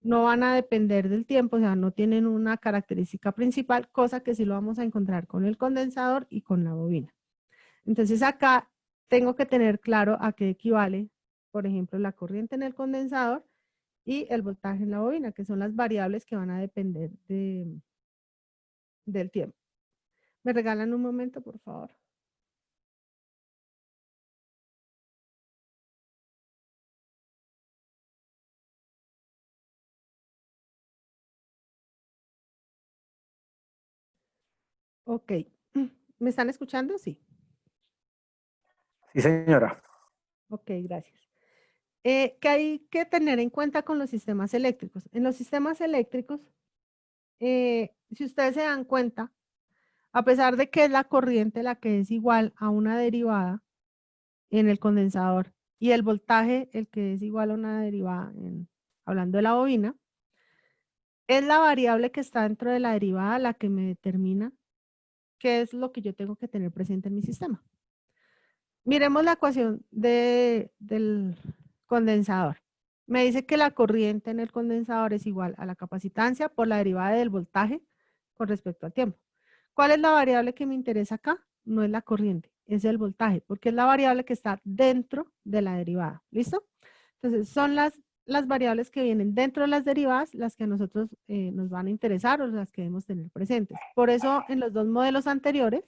no van a depender del tiempo, o sea, no tienen una característica principal, cosa que sí lo vamos a encontrar con el condensador y con la bobina. Entonces acá tengo que tener claro a qué equivale, por ejemplo, la corriente en el condensador y el voltaje en la bobina, que son las variables que van a depender del tiempo. ¿Me regalan un momento, por favor? Ok. ¿Me están escuchando? Sí. Sí, señora. Ok, gracias. ¿Qué hay que tener en cuenta con los sistemas eléctricos? En los sistemas eléctricos, si ustedes se dan cuenta, a pesar de que es la corriente la que es igual a una derivada en el condensador y el voltaje el que es igual a una derivada, hablando de la bobina, es la variable que está dentro de la derivada la que me determina qué es lo que yo tengo que tener presente en mi sistema. Miremos la ecuación del condensador. Me dice que la corriente en el condensador es igual a la capacitancia por la derivada del voltaje con respecto al tiempo. ¿Cuál es la variable que me interesa acá? No es la corriente, es el voltaje, porque es la variable que está dentro de la derivada. ¿Listo? Entonces, son las variables que vienen dentro de las derivadas las que a nosotros nos van a interesar o las que debemos tener presentes. Por eso, en los dos modelos anteriores,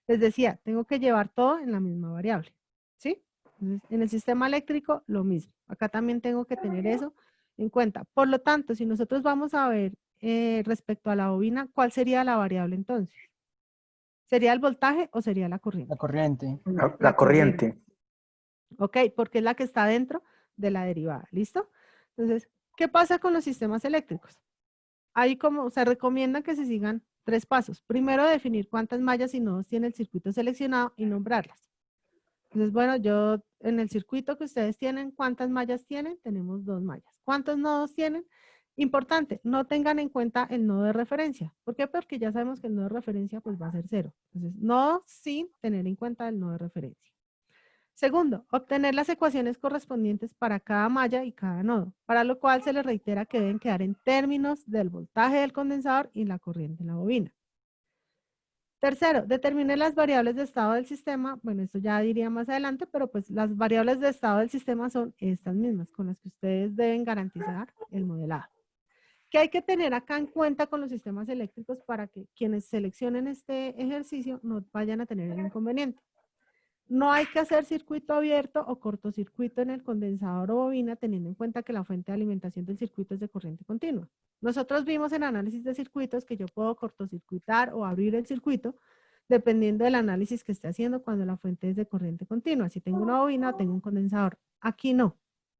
les decía, tengo que llevar todo en la misma variable. ¿Sí? Entonces, en el sistema eléctrico, lo mismo. Acá también tengo que tener eso en cuenta. Por lo tanto, si nosotros vamos a ver respecto a la bobina, ¿cuál sería la variable entonces? ¿Sería el voltaje o sería la corriente? La corriente. La corriente. Ok, porque es la que está dentro de la derivada. ¿Listo? Entonces, ¿qué pasa con los sistemas eléctricos? Ahí como se recomienda que se sigan 3 pasos. Primero, definir cuántas mallas y nodos tiene el circuito seleccionado y nombrarlas. Entonces, bueno, yo en el circuito que ustedes tienen, ¿cuántas mallas tienen? Tenemos 2 mallas. ¿Cuántos nodos tienen? Importante, no tengan en cuenta el nodo de referencia. ¿Por qué? Porque ya sabemos que el nodo de referencia pues va a ser 0. Entonces, no sin tener en cuenta el nodo de referencia. Segundo, obtener las ecuaciones correspondientes para cada malla y cada nodo, para lo cual se les reitera que deben quedar en términos del voltaje del condensador y la corriente en la bobina. Tercero, determine las variables de estado del sistema. Bueno, esto ya diría más adelante, pero pues las variables de estado del sistema son estas mismas con las que ustedes deben garantizar el modelado. ¿Qué hay que tener acá en cuenta con los sistemas eléctricos para que quienes seleccionen este ejercicio no vayan a tener el inconveniente? No hay que hacer circuito abierto o cortocircuito en el condensador o bobina teniendo en cuenta que la fuente de alimentación del circuito es de corriente continua. Nosotros vimos en análisis de circuitos que yo puedo cortocircuitar o abrir el circuito dependiendo del análisis que esté haciendo cuando la fuente es de corriente continua. Si tengo una bobina o tengo un condensador. Aquí no.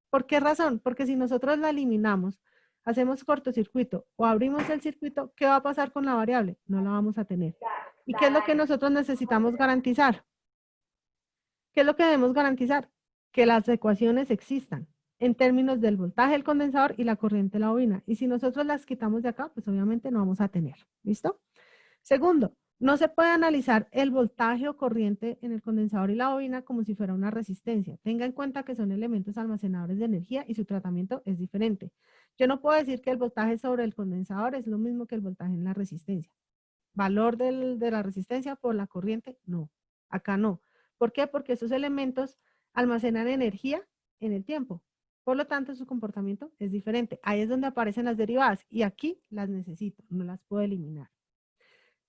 ¿Por qué razón? Porque si nosotros la eliminamos, hacemos cortocircuito o abrimos el circuito, ¿qué va a pasar con la variable? No la vamos a tener. ¿Y qué es lo que nosotros necesitamos garantizar? ¿Qué es lo que debemos garantizar? Que las ecuaciones existan en términos del voltaje del condensador y la corriente de la bobina. Y si nosotros las quitamos de acá, pues obviamente no vamos a tener. ¿Listo? Segundo, no se puede analizar el voltaje o corriente en el condensador y la bobina como si fuera una resistencia. Tenga en cuenta que son elementos almacenadores de energía y su tratamiento es diferente. Yo no puedo decir que el voltaje sobre el condensador es lo mismo que el voltaje en la resistencia. Valor de la resistencia por la corriente, no. Acá no. ¿Por qué? Porque esos elementos almacenan energía en el tiempo. Por lo tanto, su comportamiento es diferente. Ahí es donde aparecen las derivadas y aquí las necesito, no las puedo eliminar.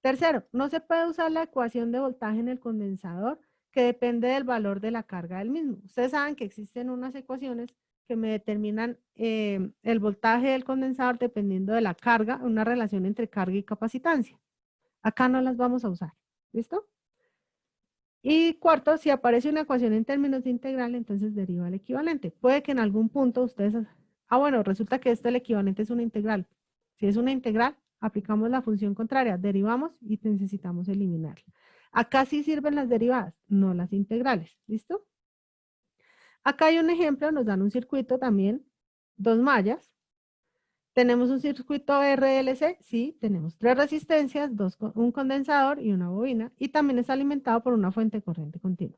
Tercero, no se puede usar la ecuación de voltaje en el condensador que depende del valor de la carga del mismo. Ustedes saben que existen unas ecuaciones que me determinan el voltaje del condensador dependiendo de la carga, una relación entre carga y capacitancia. Acá no las vamos a usar. ¿Listo? Y cuarto, si aparece una ecuación en términos de integral, entonces deriva el equivalente. Puede que en algún punto ustedes... bueno, resulta que el equivalente es una integral. Si es una integral, aplicamos la función contraria, derivamos y necesitamos eliminarla. Acá sí sirven las derivadas, no las integrales. ¿Listo? Acá hay un ejemplo, nos dan un circuito también, 2 mallas. ¿Tenemos un circuito RLC? Sí, tenemos 3 resistencias, un condensador y una bobina, y también es alimentado por una fuente de corriente continua.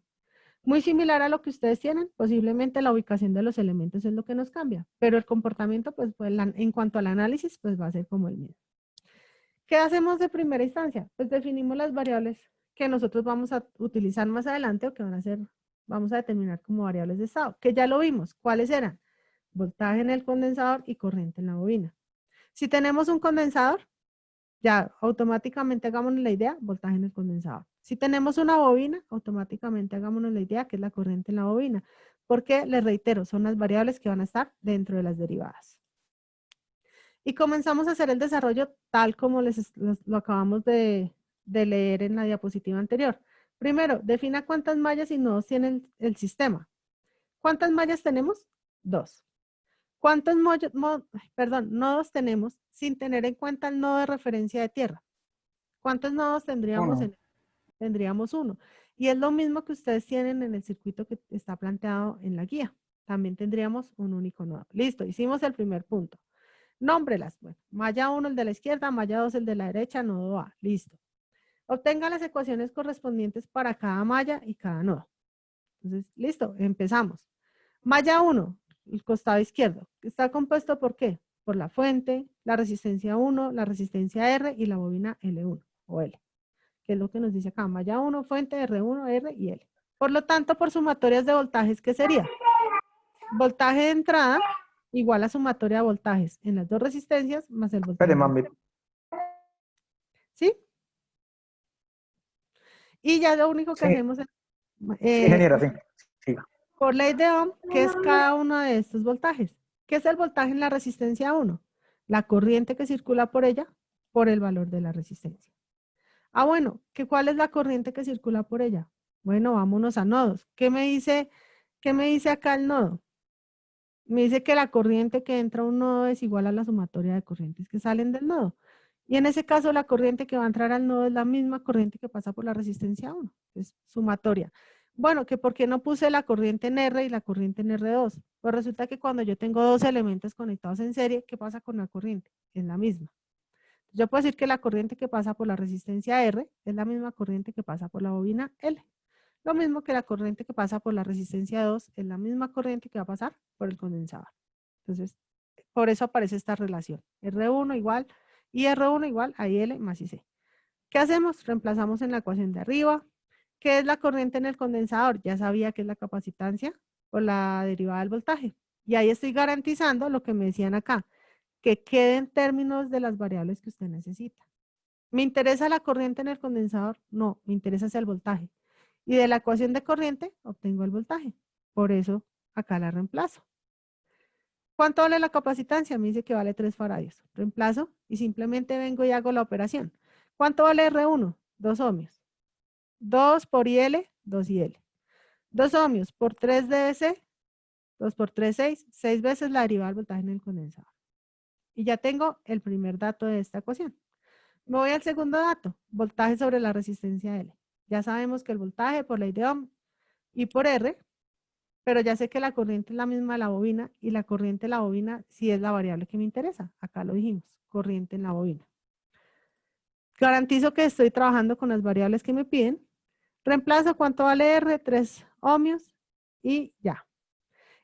Muy similar a lo que ustedes tienen, posiblemente la ubicación de los elementos es lo que nos cambia, pero el comportamiento, pues en cuanto al análisis, pues va a ser como el mismo. ¿Qué hacemos de primera instancia? Pues definimos las variables que nosotros vamos a utilizar más adelante o que van a ser, vamos a determinar como variables de estado, que ya lo vimos. ¿Cuáles eran? Voltaje en el condensador y corriente en la bobina. Si tenemos un condensador, ya automáticamente hagámonos la idea, voltaje en el condensador. Si tenemos una bobina, automáticamente hagámonos la idea que es la corriente en la bobina. Porque, les reitero, son las variables que van a estar dentro de las derivadas. Y comenzamos a hacer el desarrollo tal como lo acabamos de leer en la diapositiva anterior. Primero, defina cuántas mallas y nodos tiene el sistema. ¿Cuántas mallas tenemos? 2. ¿Cuántos nodos tenemos sin tener en cuenta el nodo de referencia de tierra? ¿Cuántos nodos tendríamos? Tendríamos 1. Y es lo mismo que ustedes tienen en el circuito que está planteado en la guía. También tendríamos un único nodo. Listo, hicimos el primer punto. Nómbrelas. Bueno, malla 1 el de la izquierda, malla 2 el de la derecha, nodo A. Listo. Obtenga las ecuaciones correspondientes para cada malla y cada nodo. Entonces, listo, empezamos. Malla 1, el costado izquierdo. ¿Está compuesto por qué? Por la fuente, la resistencia 1, la resistencia R y la bobina L1 o L. Que es lo que nos dice acá. Malla 1, fuente, R1, R y L. Por lo tanto, por sumatorias de voltajes, ¿qué sería? Voltaje de entrada igual a sumatoria de voltajes en las 2 resistencias más el voltaje. Espere, mami. ¿Sí? Y ya lo único que Sí. hacemos es... Sí, ingeniera, sí. Siga. Por ley de Ohm, ¿qué es cada uno de estos voltajes? ¿Qué es el voltaje en la resistencia 1? La corriente que circula por ella por el valor de la resistencia. Bueno, ¿cuál es la corriente que circula por ella? Bueno, vámonos a nodos. ¿Qué me dice acá el nodo? Me dice que la corriente que entra a un nodo es igual a la sumatoria de corrientes que salen del nodo. Y en ese caso, la corriente que va a entrar al nodo es la misma corriente que pasa por la resistencia 1. Es sumatoria. Bueno, ¿por qué no puse la corriente en R y la corriente en R2? Pues resulta que cuando yo tengo 2 elementos conectados en serie, ¿qué pasa con la corriente? Es la misma. Yo puedo decir que la corriente que pasa por la resistencia R es la misma corriente que pasa por la bobina L. Lo mismo que la corriente que pasa por la resistencia 2 es la misma corriente que va a pasar por el condensador. Entonces, por eso aparece esta relación. R1 igual, y R1 igual a IL más IC. ¿Qué hacemos? Reemplazamos en la ecuación de arriba. ¿Qué es la corriente en el condensador? Ya sabía que es la capacitancia por la derivada del voltaje. Y ahí estoy garantizando lo que me decían acá, que quede en términos de las variables que usted necesita. ¿Me interesa la corriente en el condensador? No, me interesa el voltaje. Y de la ecuación de corriente obtengo el voltaje. Por eso acá la reemplazo. ¿Cuánto vale la capacitancia? Me dice que vale 3 faradios. Reemplazo y simplemente vengo y hago la operación. ¿Cuánto vale R1? 2 ohmios. 2 por IL, 2 IL. 2 ohmios por 3 dBc, 2 por 3, 6. 6 veces la derivada del voltaje en el condensador. Y ya tengo el primer dato de esta ecuación. Me voy al segundo dato, voltaje sobre la resistencia L. Ya sabemos que el voltaje por ley de Ohm y por R, pero ya sé que la corriente es la misma de la bobina y la corriente de la bobina sí es la variable que me interesa. Acá lo dijimos, corriente en la bobina. Garantizo que estoy trabajando con las variables que me piden. Reemplazo cuánto vale R, 3 ohmios y ya.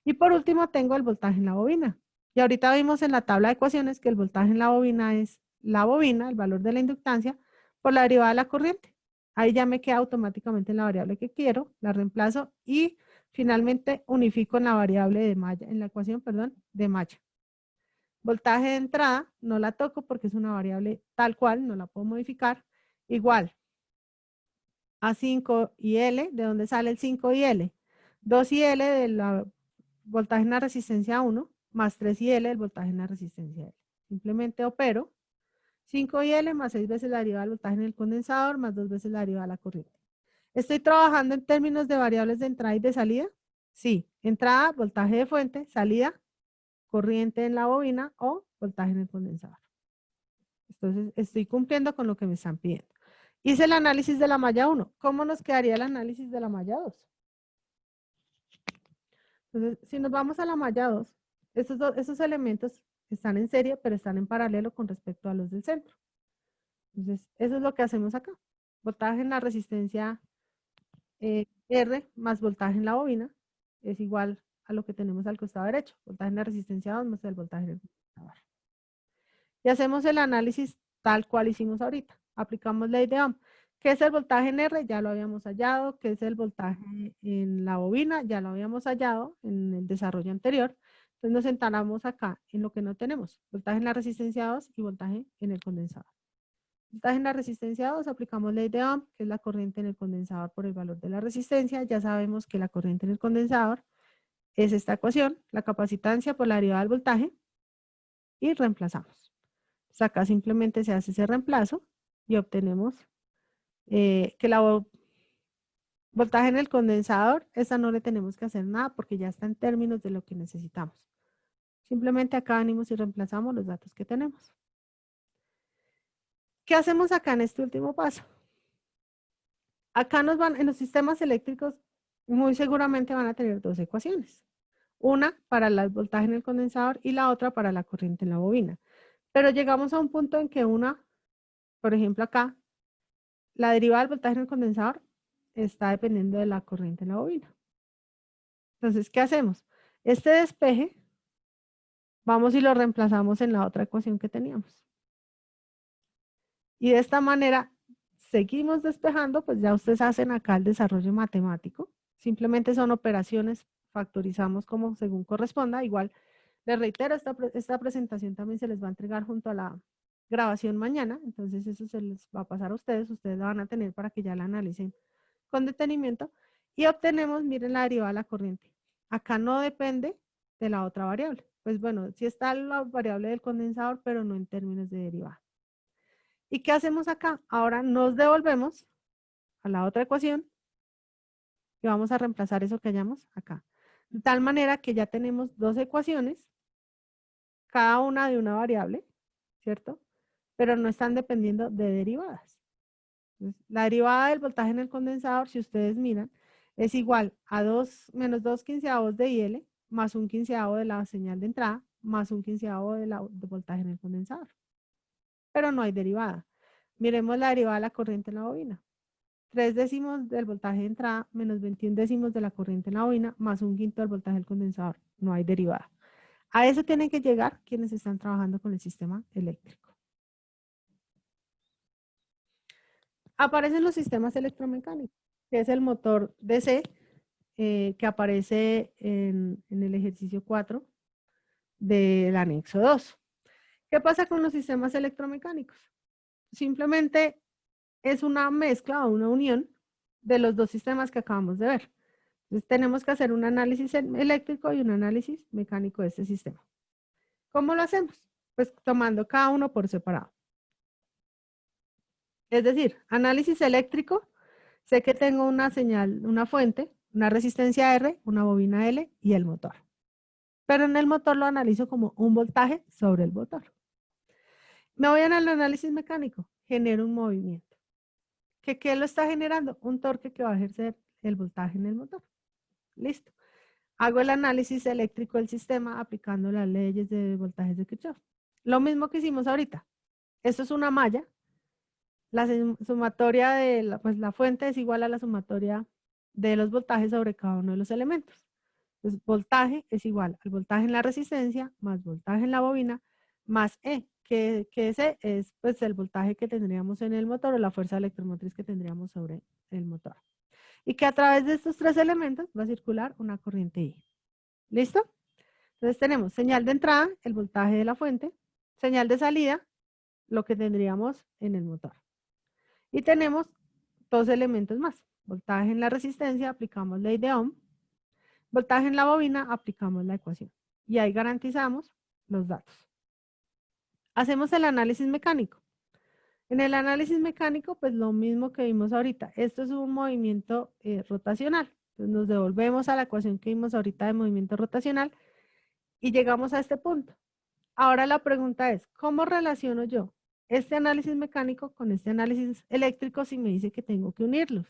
Y por último tengo el voltaje en la bobina. Y ahorita vimos en la tabla de ecuaciones que el voltaje en la bobina es la bobina, el valor de la inductancia, por la derivada de la corriente. Ahí ya me queda automáticamente en la variable que quiero, la reemplazo y finalmente unifico en la variable de malla, en la ecuación, perdón, de malla. Voltaje de entrada, no la toco porque es una variable tal cual, no la puedo modificar. Igual, A5 y L, ¿de dónde sale el 5 y L? 2 y L de la voltaje en la resistencia 1, más 3 y L del voltaje en la resistencia L. Simplemente opero 5 y L más 6 veces la derivada del voltaje en el condensador, más 2 veces la derivada de la corriente. ¿Estoy trabajando en términos de variables de entrada y de salida? Sí. Entrada, voltaje de fuente, salida, corriente en la bobina o voltaje en el condensador. Entonces, estoy cumpliendo con lo que me están pidiendo. Hice el análisis de la malla 1. ¿Cómo nos quedaría el análisis de la malla 2? Entonces, si nos vamos a la malla 2, esos elementos están en serie, pero están en paralelo con respecto a los del centro. Entonces, eso es lo que hacemos acá. Voltaje en la resistencia R más voltaje en la bobina es igual a lo que tenemos al costado derecho. Voltaje en la resistencia 2 más el voltaje en el condensador. Y hacemos el análisis tal cual hicimos ahorita. Aplicamos ley de Ohm. ¿Qué es el voltaje en R? Ya lo habíamos hallado. ¿Qué es el voltaje en la bobina? Ya lo habíamos hallado en el desarrollo anterior. Entonces nos centramos acá en lo que no tenemos. Voltaje en la resistencia 2 y voltaje en el condensador. Voltaje en la resistencia 2, aplicamos ley de Ohm, que es la corriente en el condensador por el valor de la resistencia. Ya sabemos que la corriente en el condensador es esta ecuación, la capacitancia por la derivada del voltaje, y reemplazamos. Entonces acá simplemente se hace ese reemplazo y obtenemos que la voltaje en el condensador, esa no le tenemos que hacer nada porque ya está en términos de lo que necesitamos. Simplemente acá venimos y reemplazamos los datos que tenemos. ¿Qué hacemos acá en este último paso? Acá nos van, en los sistemas eléctricos, muy seguramente van a tener dos ecuaciones. Una para el voltaje en el condensador y la otra para la corriente en la bobina. Pero llegamos a un punto en que una, por ejemplo acá, la derivada del voltaje en el condensador está dependiendo de la corriente en la bobina. Entonces, ¿qué hacemos? Este despeje, vamos y lo reemplazamos en la otra ecuación que teníamos. Y de esta manera, seguimos despejando, pues ya ustedes hacen acá el desarrollo matemático. Simplemente son operaciones, factorizamos como según corresponda. Igual, les reitero, esta presentación también se les va a entregar junto a la grabación mañana. Entonces, eso se les va a pasar a ustedes. Ustedes la van a tener para que ya la analicen con detenimiento. Y obtenemos, miren, la derivada de la corriente. Acá no depende de la otra variable. Pues bueno, sí está la variable del condensador, pero no en términos de derivada. ¿Y qué hacemos acá? Ahora nos devolvemos a la otra ecuación y vamos a reemplazar eso que hallamos acá. De tal manera que ya tenemos dos ecuaciones, cada una de una variable, ¿cierto? Pero no están dependiendo de derivadas. Entonces, la derivada del voltaje en el condensador, si ustedes miran, es igual a menos 2 quinceavos de IL más 1 quinceavo de la señal de entrada más 1 quinceavo de voltaje en el condensador. Pero no hay derivada. Miremos la derivada de la corriente en la bobina. 3 décimos del voltaje de entrada menos 21 décimos de la corriente en la bobina más 1/5 del voltaje del condensador. No hay derivada. A eso tienen que llegar quienes están trabajando con el sistema eléctrico. Aparecen los sistemas electromecánicos, que es el motor DC que aparece en el ejercicio 4 del anexo 2. ¿Qué pasa con los sistemas electromecánicos? Simplemente es una mezcla o una unión de los dos sistemas que acabamos de ver. Entonces tenemos que hacer un análisis eléctrico y un análisis mecánico de este sistema. ¿Cómo lo hacemos? Pues tomando cada uno por separado. Es decir, análisis eléctrico Sé que tengo una señal, una fuente, una resistencia R, una bobina L y el motor. Pero en el motor lo analizo como un voltaje sobre el motor. Me voy al análisis mecánico, genero un movimiento. ¿Qué lo está generando? Un torque que va a ejercer el voltaje en el motor. Listo. Hago el análisis eléctrico del sistema aplicando las leyes de voltajes de Kirchhoff. Lo mismo que hicimos ahorita. Esto es una malla. La sumatoria de la fuente es igual a la sumatoria de los voltajes sobre cada uno de los elementos. Entonces, voltaje es igual al voltaje en la resistencia más voltaje en la bobina más E, que ese es pues el voltaje que tendríamos en el motor o la fuerza electromotriz que tendríamos sobre el motor. Y que a través de estos tres elementos va a circular una corriente I. ¿Listo? Entonces tenemos señal de entrada, el voltaje de la fuente, señal de salida, lo que tendríamos en el motor. Y tenemos dos elementos más. Voltaje en la resistencia, aplicamos ley de Ohm. Voltaje en la bobina, aplicamos la ecuación. Y ahí garantizamos los datos. Hacemos el análisis mecánico. En el análisis mecánico, pues lo mismo que vimos ahorita. Esto es un movimiento rotacional. Entonces nos devolvemos a la ecuación que vimos ahorita de movimiento rotacional y llegamos a este punto. Ahora la pregunta es, ¿cómo relaciono yo este análisis mecánico con este análisis eléctrico si me dice que tengo que unirlos?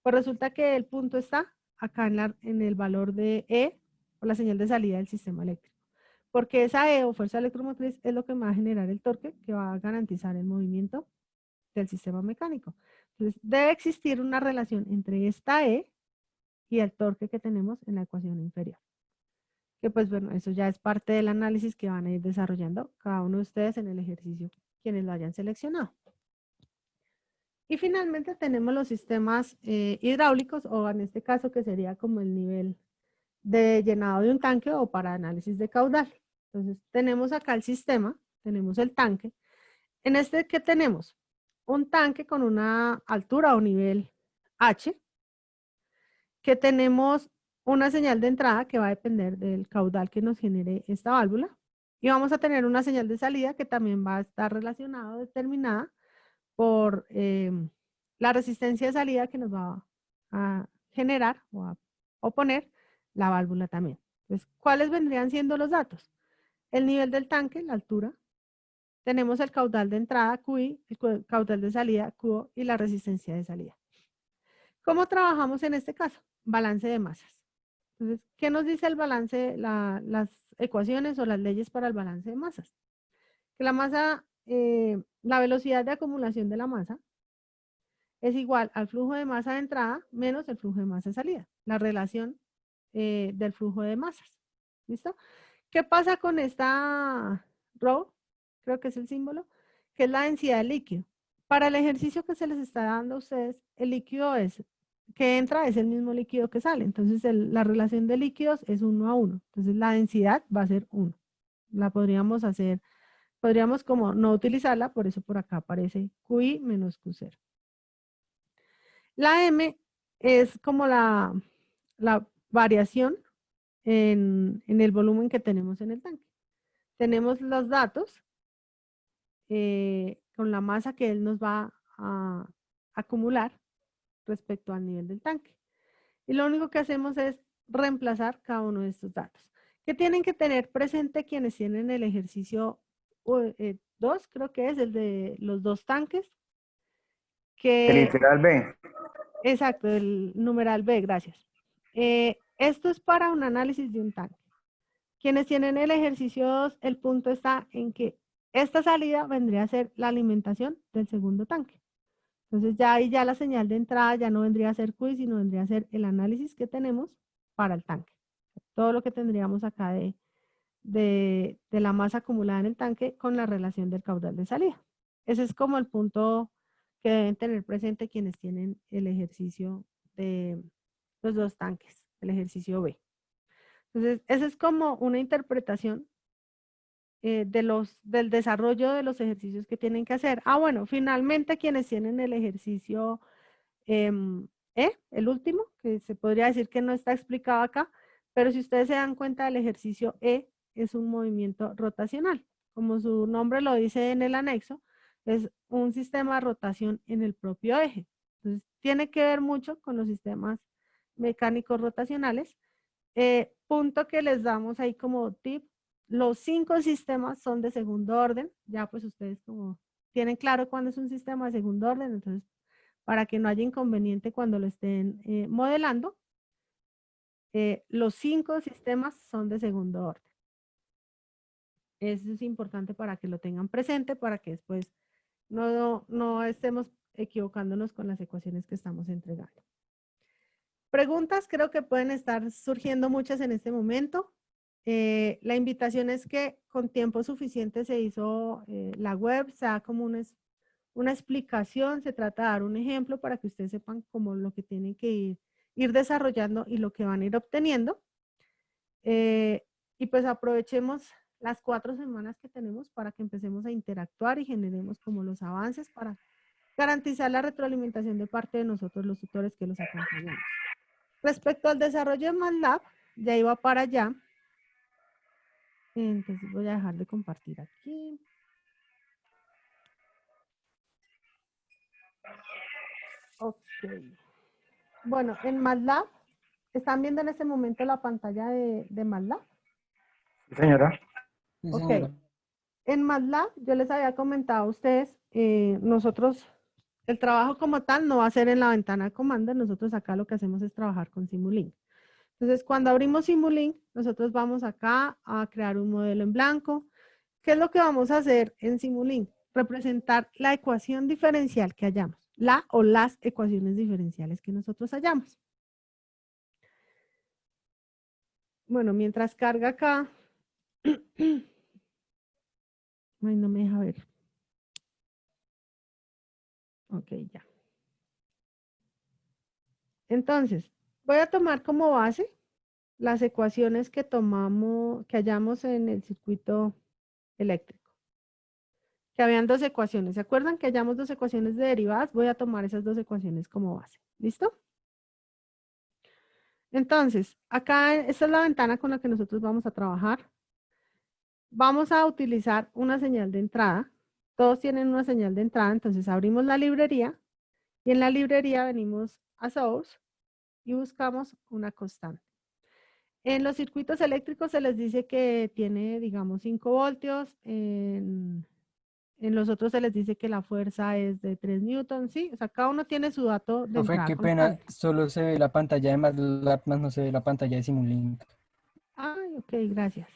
Pues resulta que el punto está acá en el valor de E o la señal de salida del sistema eléctrico. Porque esa E o fuerza electromotriz es lo que va a generar el torque que va a garantizar el movimiento del sistema mecánico. Entonces debe existir una relación entre esta E y el torque que tenemos en la ecuación inferior. Que pues bueno, eso ya es parte del análisis que van a ir desarrollando cada uno de ustedes en el ejercicio, quienes lo hayan seleccionado. Y finalmente tenemos los sistemas hidráulicos, o en este caso que sería como el nivel de llenado de un tanque o para análisis de caudal. Entonces tenemos acá el sistema, tenemos el tanque. En este, ¿qué tenemos? Un tanque con una altura o nivel H, que tenemos una señal de entrada que va a depender del caudal que nos genere esta válvula. Y vamos a tener una señal de salida que también va a estar relacionada o determinada por la resistencia de salida que nos va a generar o a oponer la válvula también. Entonces, ¿cuáles vendrían siendo los datos? El nivel del tanque, la altura. Tenemos el caudal de entrada, QI, el caudal de salida, QO, y la resistencia de salida. ¿Cómo trabajamos en este caso? Balance de masas. Entonces, ¿qué nos dice el balance, las ecuaciones o las leyes para el balance de masas? Que la masa, la velocidad de acumulación de la masa es igual al flujo de masa de entrada menos el flujo de masa de salida. La relación del flujo de masas. ¿Listo? ¿Qué pasa con esta rho? Creo que es el símbolo, que es la densidad del líquido. Para el ejercicio que se les está dando a ustedes, el líquido que entra es el mismo líquido que sale. Entonces, la relación de líquidos es 1 a 1. Entonces, la densidad va a ser 1. La podríamos hacer, podríamos como no utilizarla, por eso por acá aparece QI menos Q0. La M es como la variación en el volumen que tenemos en el tanque. Tenemos los datos con la masa que él nos va a acumular respecto al nivel del tanque. Y lo único que hacemos es reemplazar cada uno de estos datos. ¿Qué tienen que tener presente quienes tienen el ejercicio 2? Creo que es el de los dos tanques. El literal B. Exacto, el numeral B, gracias. Esto es para un análisis de un tanque. Quienes tienen el ejercicio 2, el punto está en que esta salida vendría a ser la alimentación del segundo tanque. Entonces ya ahí ya la señal de entrada ya no vendría a ser QI, sino vendría a ser el análisis que tenemos para el tanque. Todo lo que tendríamos acá de la masa acumulada en el tanque con la relación del caudal de salida. Ese es como el punto que deben tener presente quienes tienen el ejercicio de los dos tanques, el ejercicio B. Entonces, esa es como una interpretación del desarrollo de los ejercicios que tienen que hacer. Ah, bueno, finalmente quienes tienen el ejercicio el último, que se podría decir que no está explicado acá, pero si ustedes se dan cuenta, el ejercicio E es un movimiento rotacional. Como su nombre lo dice en el anexo, es un sistema de rotación en el propio eje. Entonces, tiene que ver mucho con los sistemas mecánicos rotacionales. Punto que les damos ahí como tip, los 5 sistemas son de segundo orden, ya pues ustedes como tienen claro cuándo es un sistema de segundo orden, entonces para que no haya inconveniente cuando lo estén modelando, los 5 sistemas son de segundo orden. Eso es importante para que lo tengan presente, para que después no estemos equivocándonos con las ecuaciones que estamos entregando. Preguntas creo que pueden estar surgiendo muchas en este momento. La invitación es que con tiempo suficiente se hizo la web, sea como una explicación, se trata de dar un ejemplo para que ustedes sepan como lo que tienen que ir desarrollando y lo que van a ir obteniendo. Y pues aprovechemos las 4 semanas que tenemos para que empecemos a interactuar y generemos como los avances para garantizar la retroalimentación de parte de nosotros los tutores que los acompañamos. Respecto al desarrollo de MATLAB, ya iba para allá. Entonces voy a dejar de compartir aquí. Ok. Bueno, en MATLAB, ¿están viendo en este momento la pantalla de MATLAB? Sí, señora. Sí, Ok. señora. En MATLAB, yo les había comentado a ustedes, nosotros, el trabajo como tal no va a ser en la ventana de comandos, nosotros acá lo que hacemos es trabajar con Simulink. Entonces, cuando abrimos Simulink, nosotros vamos acá a crear un modelo en blanco. ¿Qué es lo que vamos a hacer en Simulink? Representar la ecuación diferencial que hayamos, la o las ecuaciones diferenciales que nosotros hayamos. Bueno, mientras carga acá, ay, no me deja ver. Ok, ya. Entonces, voy a tomar como base las ecuaciones que hallamos en el circuito eléctrico. Que habían 2 ecuaciones. ¿Se acuerdan que hallamos 2 ecuaciones de derivadas? Voy a tomar esas 2 ecuaciones como base. ¿Listo? Entonces, acá esta es la ventana con la que nosotros vamos a trabajar. Vamos a utilizar una señal de entrada. Todos tienen una señal de entrada, entonces abrimos la librería y en la librería venimos a Source y buscamos una constante. En los circuitos eléctricos se les dice que tiene, digamos, 5 voltios. En los otros se les dice que la fuerza es de 3 newtons, ¿sí? O sea, cada uno tiene su dato de Profe, entrada qué pena, constante. solo se ve la pantalla de MATLAB, más no se ve la pantalla de Simulink. Ay, ok, gracias.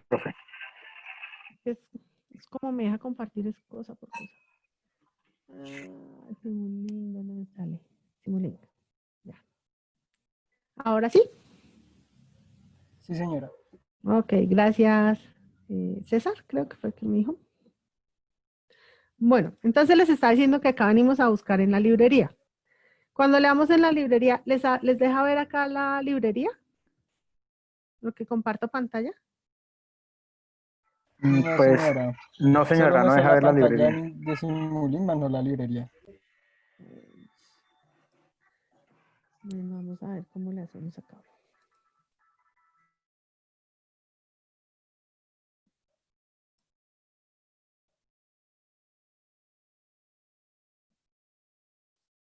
Profe. Es como me deja compartir es cosa por cosa. Simulink, ¿dónde me sale? Simulink. Ya. Ahora sí. Sí, señora. Ok, gracias. César, creo que fue el que me dijo. Bueno, entonces les estaba diciendo que acá venimos a buscar en la librería. Cuando le damos en la librería, ¿les deja ver acá la librería? Lo que comparto pantalla. No, Pues señora. no, Solo señora, no muestra deja la ver la pantalla librería. de Simulink, más no la librería. Bueno, vamos a ver cómo le hacemos acá.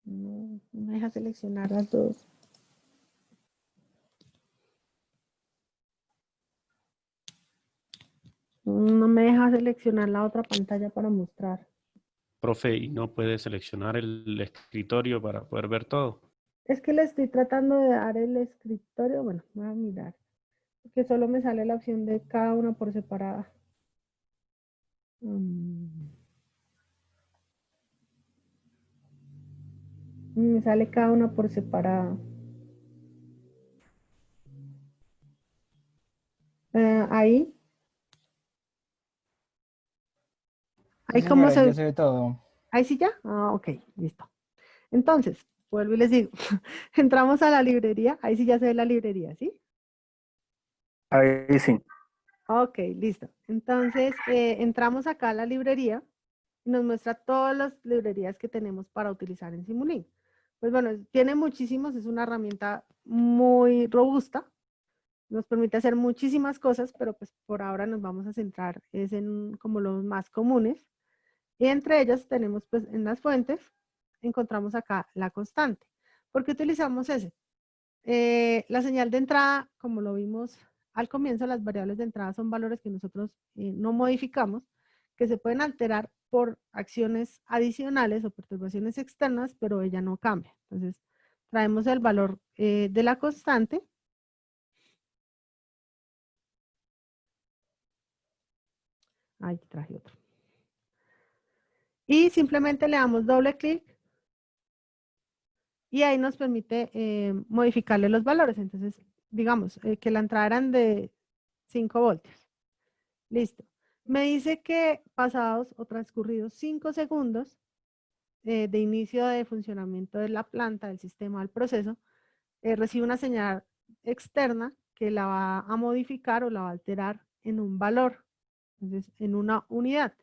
No, no me deja seleccionar las 2. No me deja seleccionar la otra pantalla para mostrar. Profe, ¿y no puede seleccionar el escritorio para poder ver todo? Es que le estoy tratando de dar el escritorio. Bueno, voy a mirar. Porque solo me sale la opción de cada una por separada. Me sale cada una por separada. Ahí. Sí, Ahí como señora, ya se... se ve todo. Ahí sí ya. Ah, ok, listo. Entonces, vuelvo y les digo. Entramos a la librería. Ahí sí ya se ve la librería, ¿sí? Ahí sí. Ok, listo. Entonces, entramos acá a la librería y nos muestra todas las librerías que tenemos para utilizar en Simulink. Pues bueno, tiene muchísimos, es una herramienta muy robusta, nos permite hacer muchísimas cosas, pero pues por ahora nos vamos a centrar es en como los más comunes. Y entre ellas tenemos pues en las fuentes, encontramos acá la constante. ¿Por qué utilizamos ese? La señal de entrada, como lo vimos al comienzo, las variables de entrada son valores que nosotros no modificamos, que se pueden alterar por acciones adicionales o perturbaciones externas, pero ella no cambia. Entonces, traemos el valor de la constante. Ahí traje otro. Y simplemente le damos doble clic y ahí nos permite modificarle los valores. Entonces, digamos que la entrada eran de 5 voltios. Listo. Me dice que pasados o transcurridos 5 segundos de inicio de funcionamiento de la planta, del sistema, del proceso, recibe una señal externa que la va a modificar o la va a alterar en un valor, entonces en una unidad.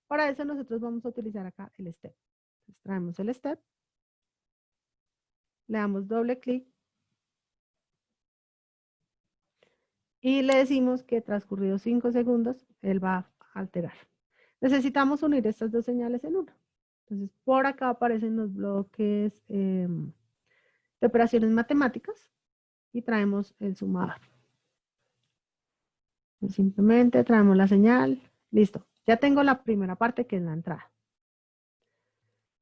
Para eso nosotros vamos a utilizar acá el step. Entonces, traemos el step, le damos doble clic y le decimos que transcurridos 5 segundos, él va a alterar. Necesitamos unir estas dos señales en uno. Entonces, por acá aparecen los bloques de operaciones matemáticas y traemos el sumador. Simplemente traemos la señal, listo. Ya tengo la primera parte que es la entrada.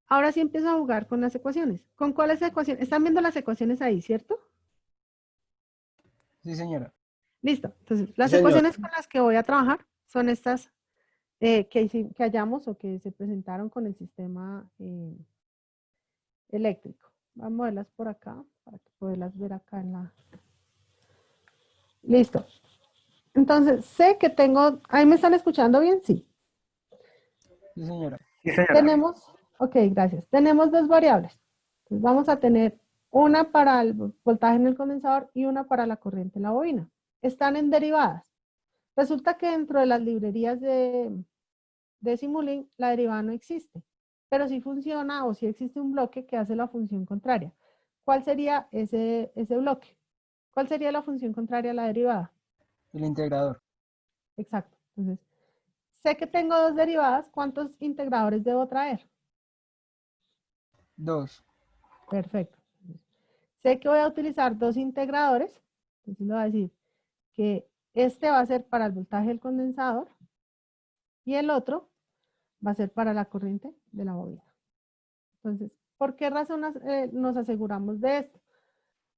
Ahora sí empiezo a jugar con las ecuaciones. ¿Con cuáles ecuaciones? Están viendo las ecuaciones ahí, ¿cierto? Sí, señora. Listo. Entonces, las Sí, señor. ecuaciones con las que voy a trabajar son estas que hallamos o que se presentaron con el sistema eléctrico. Vamos a verlas por acá para poderlas ver acá en la... Listo. Entonces, sé que tengo... ¿Ahí me están escuchando bien? Sí. Sí, señora. Sí, señora. Tenemos... Ok, gracias. Tenemos dos variables. Entonces, vamos a tener una para el voltaje en el condensador y una para la corriente en la bobina. Están en derivadas. Resulta que dentro de las librerías de Simulink, la derivada no existe, pero sí funciona o sí existe un bloque que hace la función contraria. ¿Cuál sería ese bloque? ¿Cuál sería la función contraria a la derivada? El integrador. Exacto. Entonces, sé que tengo dos derivadas. ¿Cuántos integradores debo traer? 2. Perfecto. Sé que voy a utilizar dos integradores. Entonces, le voy a decir que este va a ser para el voltaje del condensador y el otro va a ser para la corriente de la bobina. Entonces, ¿por qué razón nos aseguramos de esto?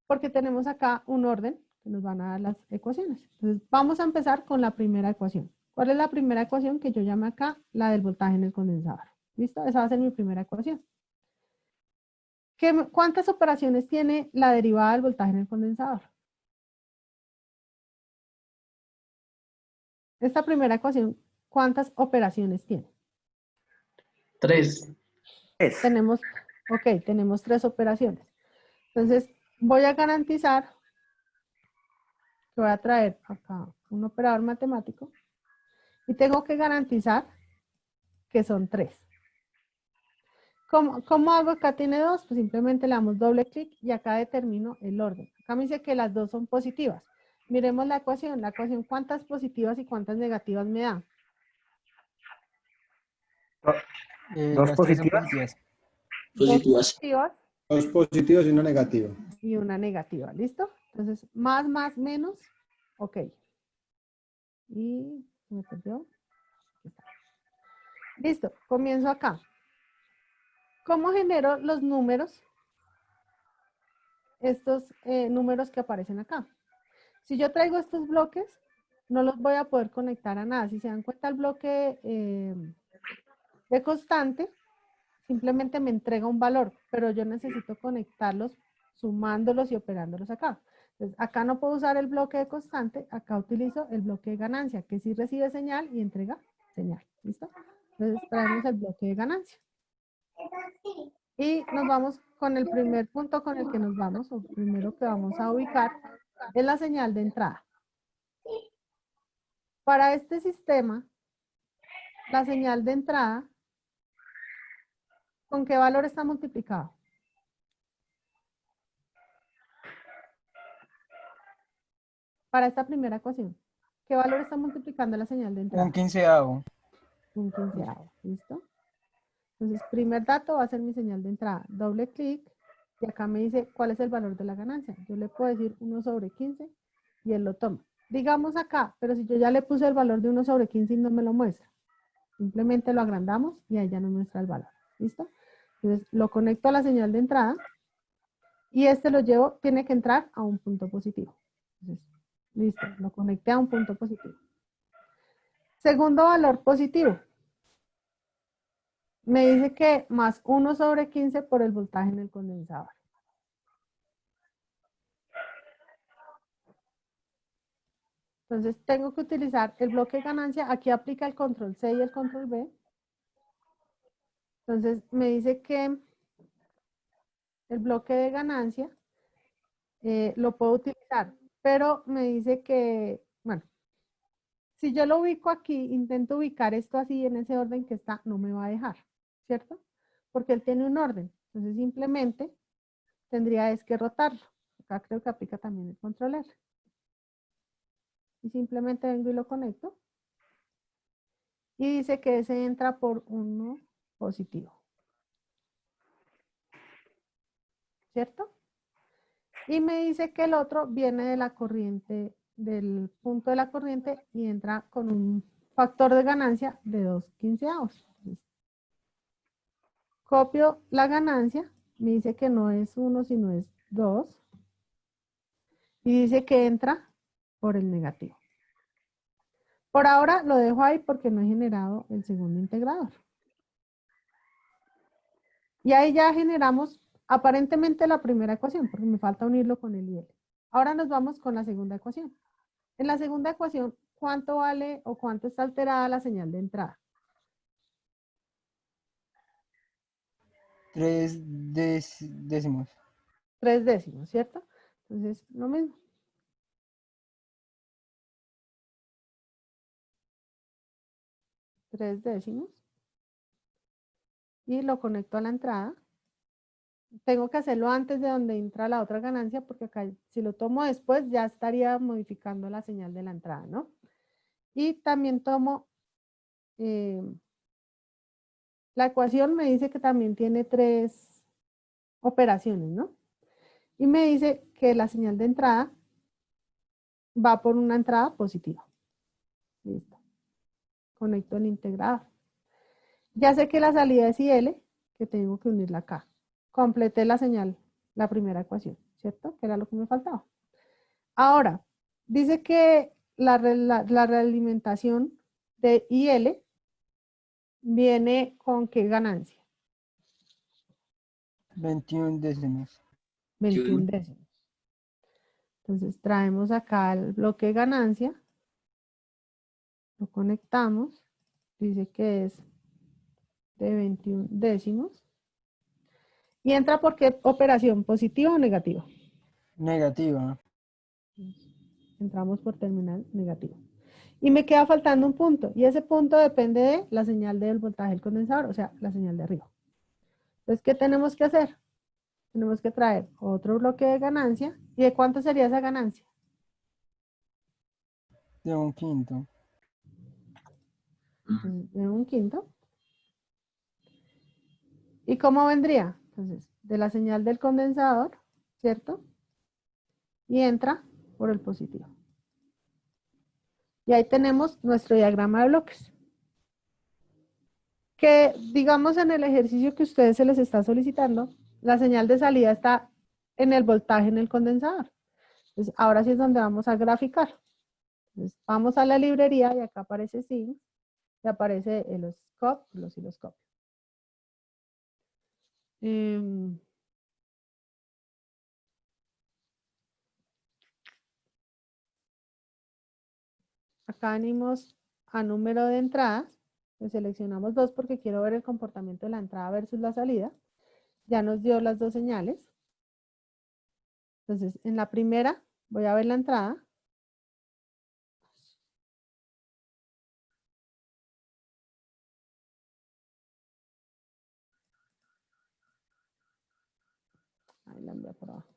Porque tenemos acá un orden que nos van a dar las ecuaciones. Entonces, vamos a empezar con la primera ecuación. ¿Cuál es la primera ecuación que yo llamo acá? La del voltaje en el condensador. ¿Listo? Esa va a ser mi primera ecuación. ¿Cuántas operaciones tiene la derivada del voltaje en el condensador? Esta primera ecuación, ¿cuántas operaciones tiene? 3. Tenemos 3 operaciones. Entonces, voy a garantizar que voy a traer acá un operador matemático y tengo que garantizar que son 3. ¿Cómo hago? Acá tiene 2, pues simplemente le damos doble clic y acá determino el orden. Acá me dice que las dos son positivas. Miremos la ecuación. La ecuación, ¿cuántas positivas y cuántas negativas me da? Dos Las 3 son positivas. positivas. Dos Positivas. positivas Dos positivos y una negativa. y una negativa. ¿Listo? Entonces, más, menos. Ok. Y me perdió. Aquí está. Listo. Comienzo acá. ¿Cómo genero los números? Estos números que aparecen acá. Si yo traigo estos bloques, no los voy a poder conectar a nada. Si se dan cuenta, el bloque de constante simplemente me entrega un valor, pero yo necesito conectarlos sumándolos y operándolos acá. Entonces, acá no puedo usar el bloque de constante, acá utilizo el bloque de ganancia, que sí recibe señal y entrega señal. ¿Listo? Entonces, traemos el bloque de ganancia. Y nos vamos con el primer punto con el que nos vamos, o primero que vamos a ubicar, es la señal de entrada. Para este sistema, la señal de entrada, ¿con qué valor está multiplicado? Para esta primera ecuación, ¿qué valor está multiplicando la señal de entrada? Un quinceavo. Un quinceavo, ¿listo? Entonces, primer dato va a ser mi señal de entrada. Doble clic y acá me dice cuál es el valor de la ganancia. Yo le puedo decir 1/15 y él lo toma. Digamos acá, pero si yo ya le puse el valor de 1/15 y no me lo muestra. Simplemente lo agrandamos y ahí ya nos muestra el valor. ¿Listo? Entonces, lo conecto a la señal de entrada y este lo llevo, tiene que entrar a un punto positivo. Entonces, listo, lo conecté a un punto positivo. Segundo valor positivo. Me dice que más 1/15 por el voltaje en el condensador. Entonces tengo que utilizar el bloque de ganancia. Aquí aplica el control C y el control B. Entonces me dice que el bloque de ganancia lo puedo utilizar, pero me dice que, bueno, si yo lo ubico aquí, intento ubicar esto así en ese orden que está, no me va a dejar, ¿cierto? Porque él tiene un orden. Entonces simplemente tendría es que rotarlo. Acá creo que aplica también el control R. Y simplemente vengo y lo conecto. Y dice que ese entra por 1 positivo. ¿Cierto? Y me dice que el otro viene de la corriente, del punto de la corriente y entra con un factor de ganancia de 2/15. Copio la ganancia, me dice que no es 1 sino es 2 y dice que entra por el negativo. Por ahora lo dejo ahí porque no he generado el segundo integrador. Y ahí ya generamos aparentemente la primera ecuación, porque me falta unirlo con el y L. Ahora nos vamos con la segunda ecuación. En la segunda ecuación, ¿cuánto vale o cuánto está alterada la señal de entrada? 3 décimos. 3 décimos, ¿cierto? Entonces, lo mismo. Tres décimos. Y lo conecto a la entrada. Tengo que hacerlo antes de donde entra la otra ganancia, porque acá si lo tomo después ya estaría modificando la señal de la entrada, ¿no? Y también tomo, la ecuación me dice que también tiene 3 operaciones, ¿no? Y me dice que la señal de entrada va por una entrada positiva. Listo. Conecto el integrador. Ya sé que la salida es IL, que tengo que unirla acá. Completé la señal, la primera ecuación, ¿cierto? Que era lo que me faltaba. Ahora, dice que la realimentación de IL viene con qué ganancia. 21 décimos. 21 décimos. Entonces traemos acá el bloque de ganancia, lo conectamos, dice que es de 21 décimos. ¿Y entra por qué operación? ¿Positiva o negativa? Negativa. Entramos por terminal negativo. Y me queda faltando un punto, y ese punto depende de la señal del voltaje del condensador, o sea, la señal de arriba. Entonces, ¿qué tenemos que hacer? Tenemos que traer otro bloque de ganancia. ¿Y de cuánto sería esa ganancia? De 1/5. De 1/5. ¿Y cómo vendría? Entonces, de la señal del condensador, ¿cierto? Y entra por el positivo. Y ahí tenemos nuestro diagrama de bloques. Que digamos en el ejercicio que a ustedes se les está solicitando, la señal de salida está en el voltaje en el condensador. Entonces, ahora sí es donde vamos a graficar. Entonces, vamos a la librería y acá aparece SIG y aparece el oscilloscope, los osciloscopios. Acá venimos a número de entradas. Le seleccionamos 2 porque quiero ver el comportamiento de la entrada versus la salida. Ya nos dio las 2 señales. Entonces, en la primera voy a ver la entrada. Ahí la envié por abajo.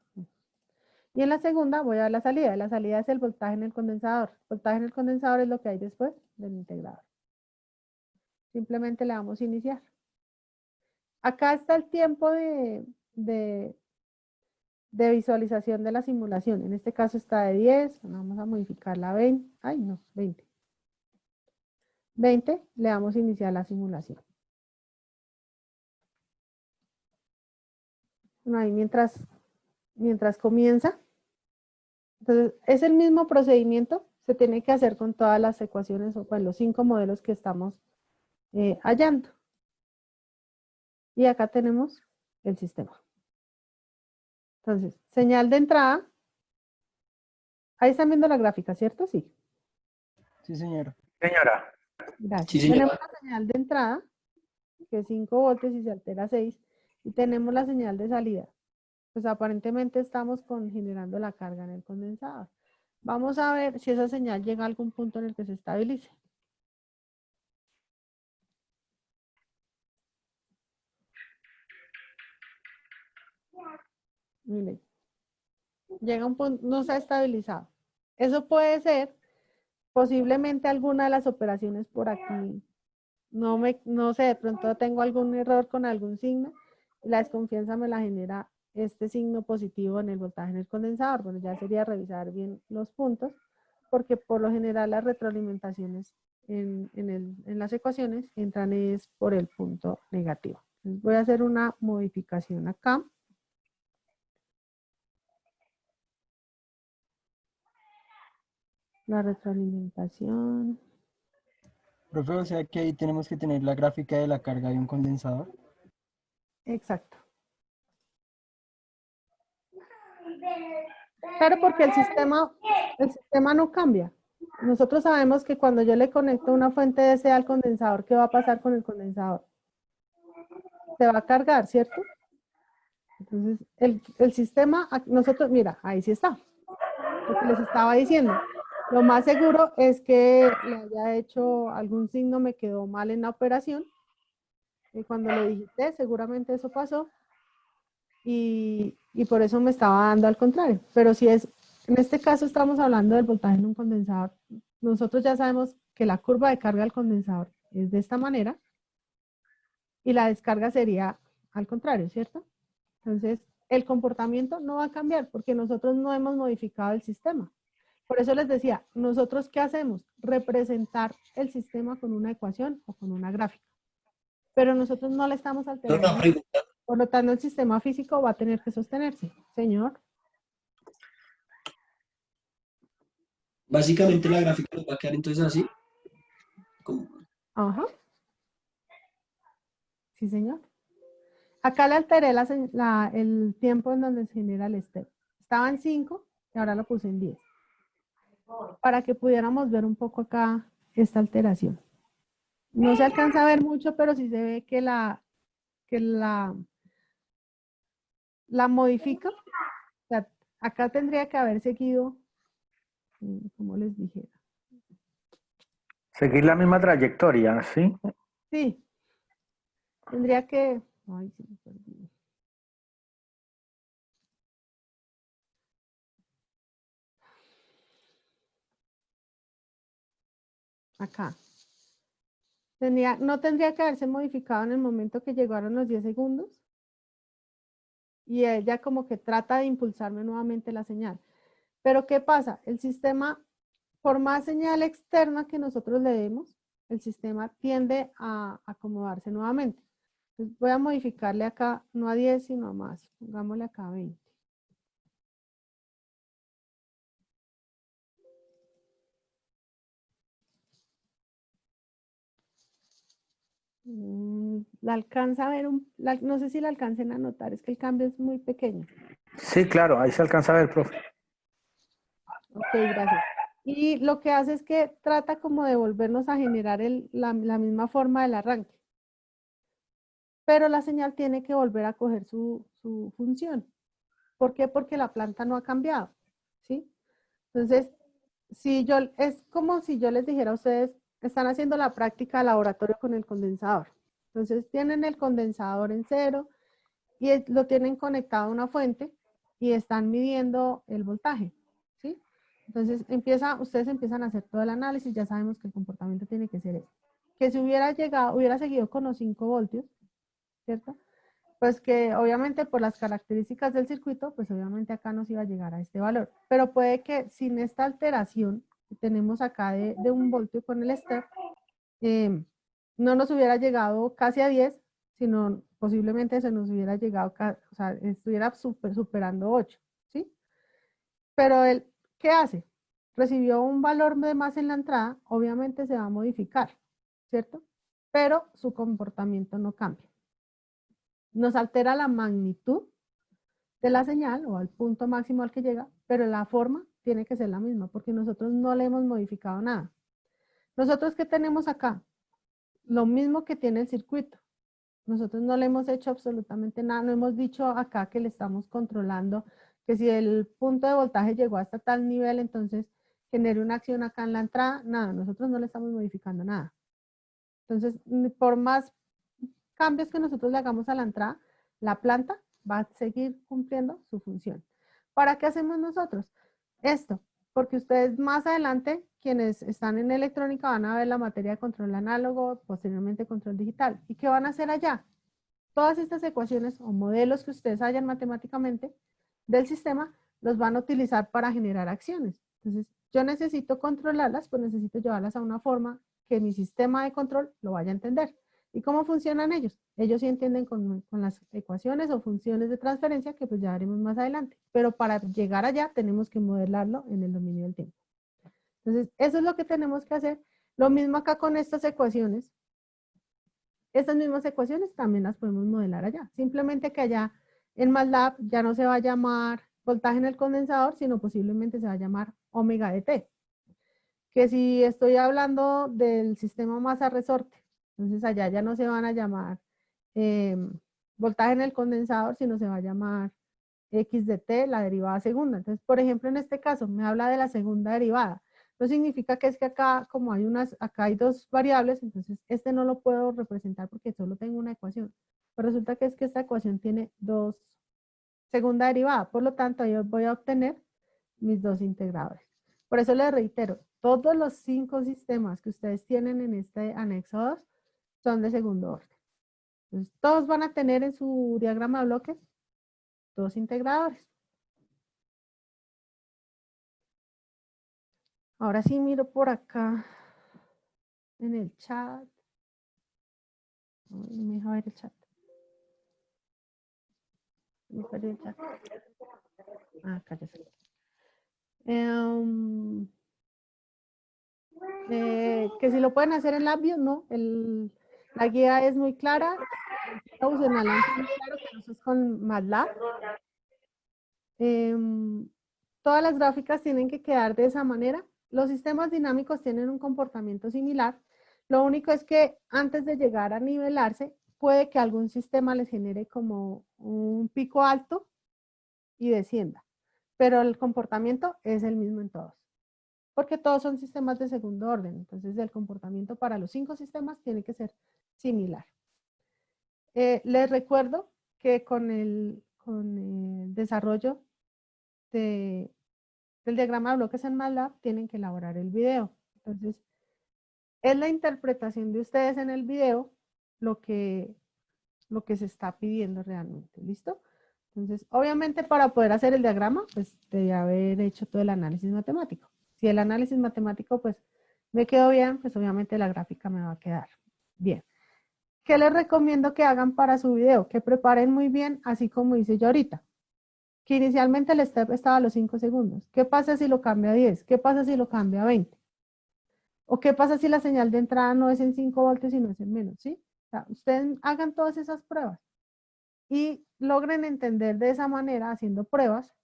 Y en la segunda voy a ver la salida. La salida es el voltaje en el condensador. El voltaje en el condensador es lo que hay después del integrador. Simplemente le damos a iniciar. acá está el tiempo de visualización de la simulación. En este caso está de 10, vamos a modificarla a 20. Ay, no, 20. 20, le damos a iniciar la simulación. Bueno, ahí mientras comienza. Entonces, es el mismo procedimiento, se tiene que hacer con todas las ecuaciones o con los 5 modelos que estamos hallando. Y acá tenemos el sistema. Entonces, señal de entrada. Ahí están viendo la gráfica, ¿cierto? Sí. Sí, señor. Señora, Gracias. Sí, señora. Tenemos la señal de entrada, que es 5 voltios y se altera 6. Y tenemos la señal de salida. Pues aparentemente estamos generando la carga en el condensador. Vamos a ver si esa señal llega a algún punto en el que se estabilice. Miren, llega un punto, no se ha estabilizado. Eso puede ser posiblemente alguna de las operaciones por aquí. No sé, de pronto tengo algún error con algún signo y la desconfianza me la genera este signo positivo en el voltaje en el condensador. Bueno, ya sería revisar bien los puntos, porque por lo general las retroalimentaciones en las ecuaciones entran es por el punto negativo. Entonces voy a hacer una modificación acá. La retroalimentación. Profe, o sea que ahí tenemos que tener la gráfica de la carga de un condensador. Exacto. Claro, porque el sistema no cambia. Nosotros sabemos que cuando yo le conecto una fuente DC al condensador, ¿qué va a pasar con el condensador? Se va a cargar, ¿cierto? Entonces, el sistema, nosotros, mira, ahí sí está. Lo que les estaba diciendo. Lo más seguro es que le haya hecho algún signo, me quedó mal en la operación. Y cuando lo digité, seguramente eso pasó. Y por eso me estaba dando al contrario. Pero si es, en este caso estamos hablando del voltaje en un condensador, nosotros ya sabemos que la curva de carga del condensador es de esta manera y la descarga sería al contrario, ¿cierto? Entonces, el comportamiento no va a cambiar porque nosotros no hemos modificado el sistema. Por eso les decía, nosotros ¿qué hacemos? Representar el sistema con una ecuación o con una gráfica. Pero nosotros no le estamos alterando. Una pregunta. Por lo tanto, el sistema físico va a tener que sostenerse. Señor. Básicamente la gráfica nos va a quedar entonces así. Como- Ajá. Sí, señor. Acá le alteré el tiempo en donde se genera el step. Estaba en 5 y ahora lo puse en 10. Para que pudiéramos ver un poco acá esta alteración. No se alcanza a ver mucho, pero sí se ve que la modifica. O sea, acá tendría que haber seguido, como les dijera. seguir la misma trayectoria, ¿sí? Sí, tendría que... Ay, sí me perdí. Acá. No tendría que haberse modificado en el momento que llegaron los 10 segundos. Y ella como que trata de impulsarme nuevamente la señal. Pero ¿qué pasa? El sistema, por más señal externa que nosotros le demos, el sistema tiende a acomodarse nuevamente. Entonces voy a modificarle acá, no a 10, sino a más. Pongámosle acá 20. La alcanza a ver, no sé si la alcancen a notar, es que el cambio es muy pequeño. Sí, claro, ahí se alcanza a ver, profe. Ok, gracias. Y lo que hace es que trata como de volvernos a generar la misma forma del arranque. Pero la señal tiene que volver a coger su función. ¿Por qué? Porque la planta no ha cambiado, ¿sí? Entonces, es como si yo les dijera a ustedes, están haciendo la práctica de laboratorio con el condensador. Entonces, tienen el condensador en cero y lo tienen conectado a una fuente y están midiendo el voltaje, ¿sí? Entonces, ustedes empiezan a hacer todo el análisis, ya sabemos que el comportamiento tiene que ser ese. Que si hubiera seguido con los 5 voltios, ¿cierto? Pues que obviamente por las características del circuito, pues obviamente acá nos iba a llegar a este valor. Pero puede que sin esta alteración que tenemos acá de 1 voltio con el step, no nos hubiera llegado casi a 10, sino posiblemente se nos hubiera llegado, o sea, estuviera superando 8, ¿sí? Pero él, ¿qué hace? Recibió un valor de más en la entrada, obviamente se va a modificar, ¿cierto? Pero su comportamiento no cambia. Nos altera la magnitud de la señal o al punto máximo al que llega, pero la forma tiene que ser la misma porque nosotros no le hemos modificado nada. Nosotros, ¿qué tenemos acá? Lo mismo que tiene el circuito. Nosotros no le hemos hecho absolutamente nada, no hemos dicho acá que le estamos controlando, que si el punto de voltaje llegó hasta tal nivel, entonces genere una acción acá en la entrada, nada, nosotros no le estamos modificando nada. Entonces, por más cambios que nosotros le hagamos a la entrada, la planta va a seguir cumpliendo su función. ¿Para qué hacemos nosotros esto? Porque ustedes más adelante, quienes están en electrónica, van a ver la materia de control análogo, posteriormente control digital. ¿Y qué van a hacer allá? Todas estas ecuaciones o modelos que ustedes hayan matemáticamente del sistema, los van a utilizar para generar acciones. Entonces, yo necesito controlarlas, pues necesito llevarlas a una forma que mi sistema de control lo vaya a entender. ¿Y cómo funcionan ellos? Ellos sí entienden con las ecuaciones o funciones de transferencia que pues ya veremos más adelante. Pero para llegar allá tenemos que modelarlo en el dominio del tiempo. Entonces, eso es lo que tenemos que hacer. Lo mismo acá con estas ecuaciones. Estas mismas ecuaciones también las podemos modelar allá. Simplemente que allá en MATLAB ya no se va a llamar voltaje en el condensador, sino posiblemente se va a llamar omega de T. Que si estoy hablando del sistema masa-resorte, entonces allá ya no se van a llamar voltaje en el condensador, sino se va a llamar X de T, la derivada segunda. Entonces, por ejemplo, en este caso me habla de la segunda derivada. No significa que es que acá, como hay acá hay dos variables, entonces este no lo puedo representar porque solo tengo una ecuación. Pero resulta que es que esta ecuación tiene dos segunda derivada, por lo tanto yo voy a obtener mis dos integradores. Por eso les reitero, todos los 5 sistemas que ustedes tienen en este anexo 2 son de segundo orden. Entonces, todos van a tener en su diagrama de bloques dos integradores. Ahora sí miro por acá en el chat. No me deja ver el chat. Me perdí el chat. Acá ya está. Que si lo pueden hacer en Labview, no. La guía es muy clara. Usen Alan, muy claro que no es con MATLAB. Todas las gráficas tienen que quedar de esa manera. Los sistemas dinámicos tienen un comportamiento similar. Lo único es que antes de llegar a nivelarse, puede que algún sistema les genere como un pico alto y descienda. Pero el comportamiento es el mismo en todos. Porque todos son sistemas de segundo orden. Entonces, el comportamiento para los 5 sistemas tiene que ser similar. Les recuerdo que con el desarrollo del diagrama de bloques en MATLAB tienen que elaborar el video. Entonces, es la interpretación de ustedes en el video lo que se está pidiendo realmente. ¿Listo? Entonces, obviamente para poder hacer el diagrama, pues debe haber hecho todo el análisis matemático. Si el análisis matemático, pues, me quedó bien, pues obviamente la gráfica me va a quedar bien. ¿Qué les recomiendo que hagan para su video? Que preparen muy bien, así como hice yo ahorita. Que inicialmente el step estaba a los 5 segundos. ¿Qué pasa si lo cambia a 10? ¿Qué pasa si lo cambia a 20? ¿O qué pasa si la señal de entrada no es en 5 voltios, sino es en menos? ¿Sí? O sea, ustedes hagan todas esas pruebas y logren entender de esa manera, haciendo pruebas,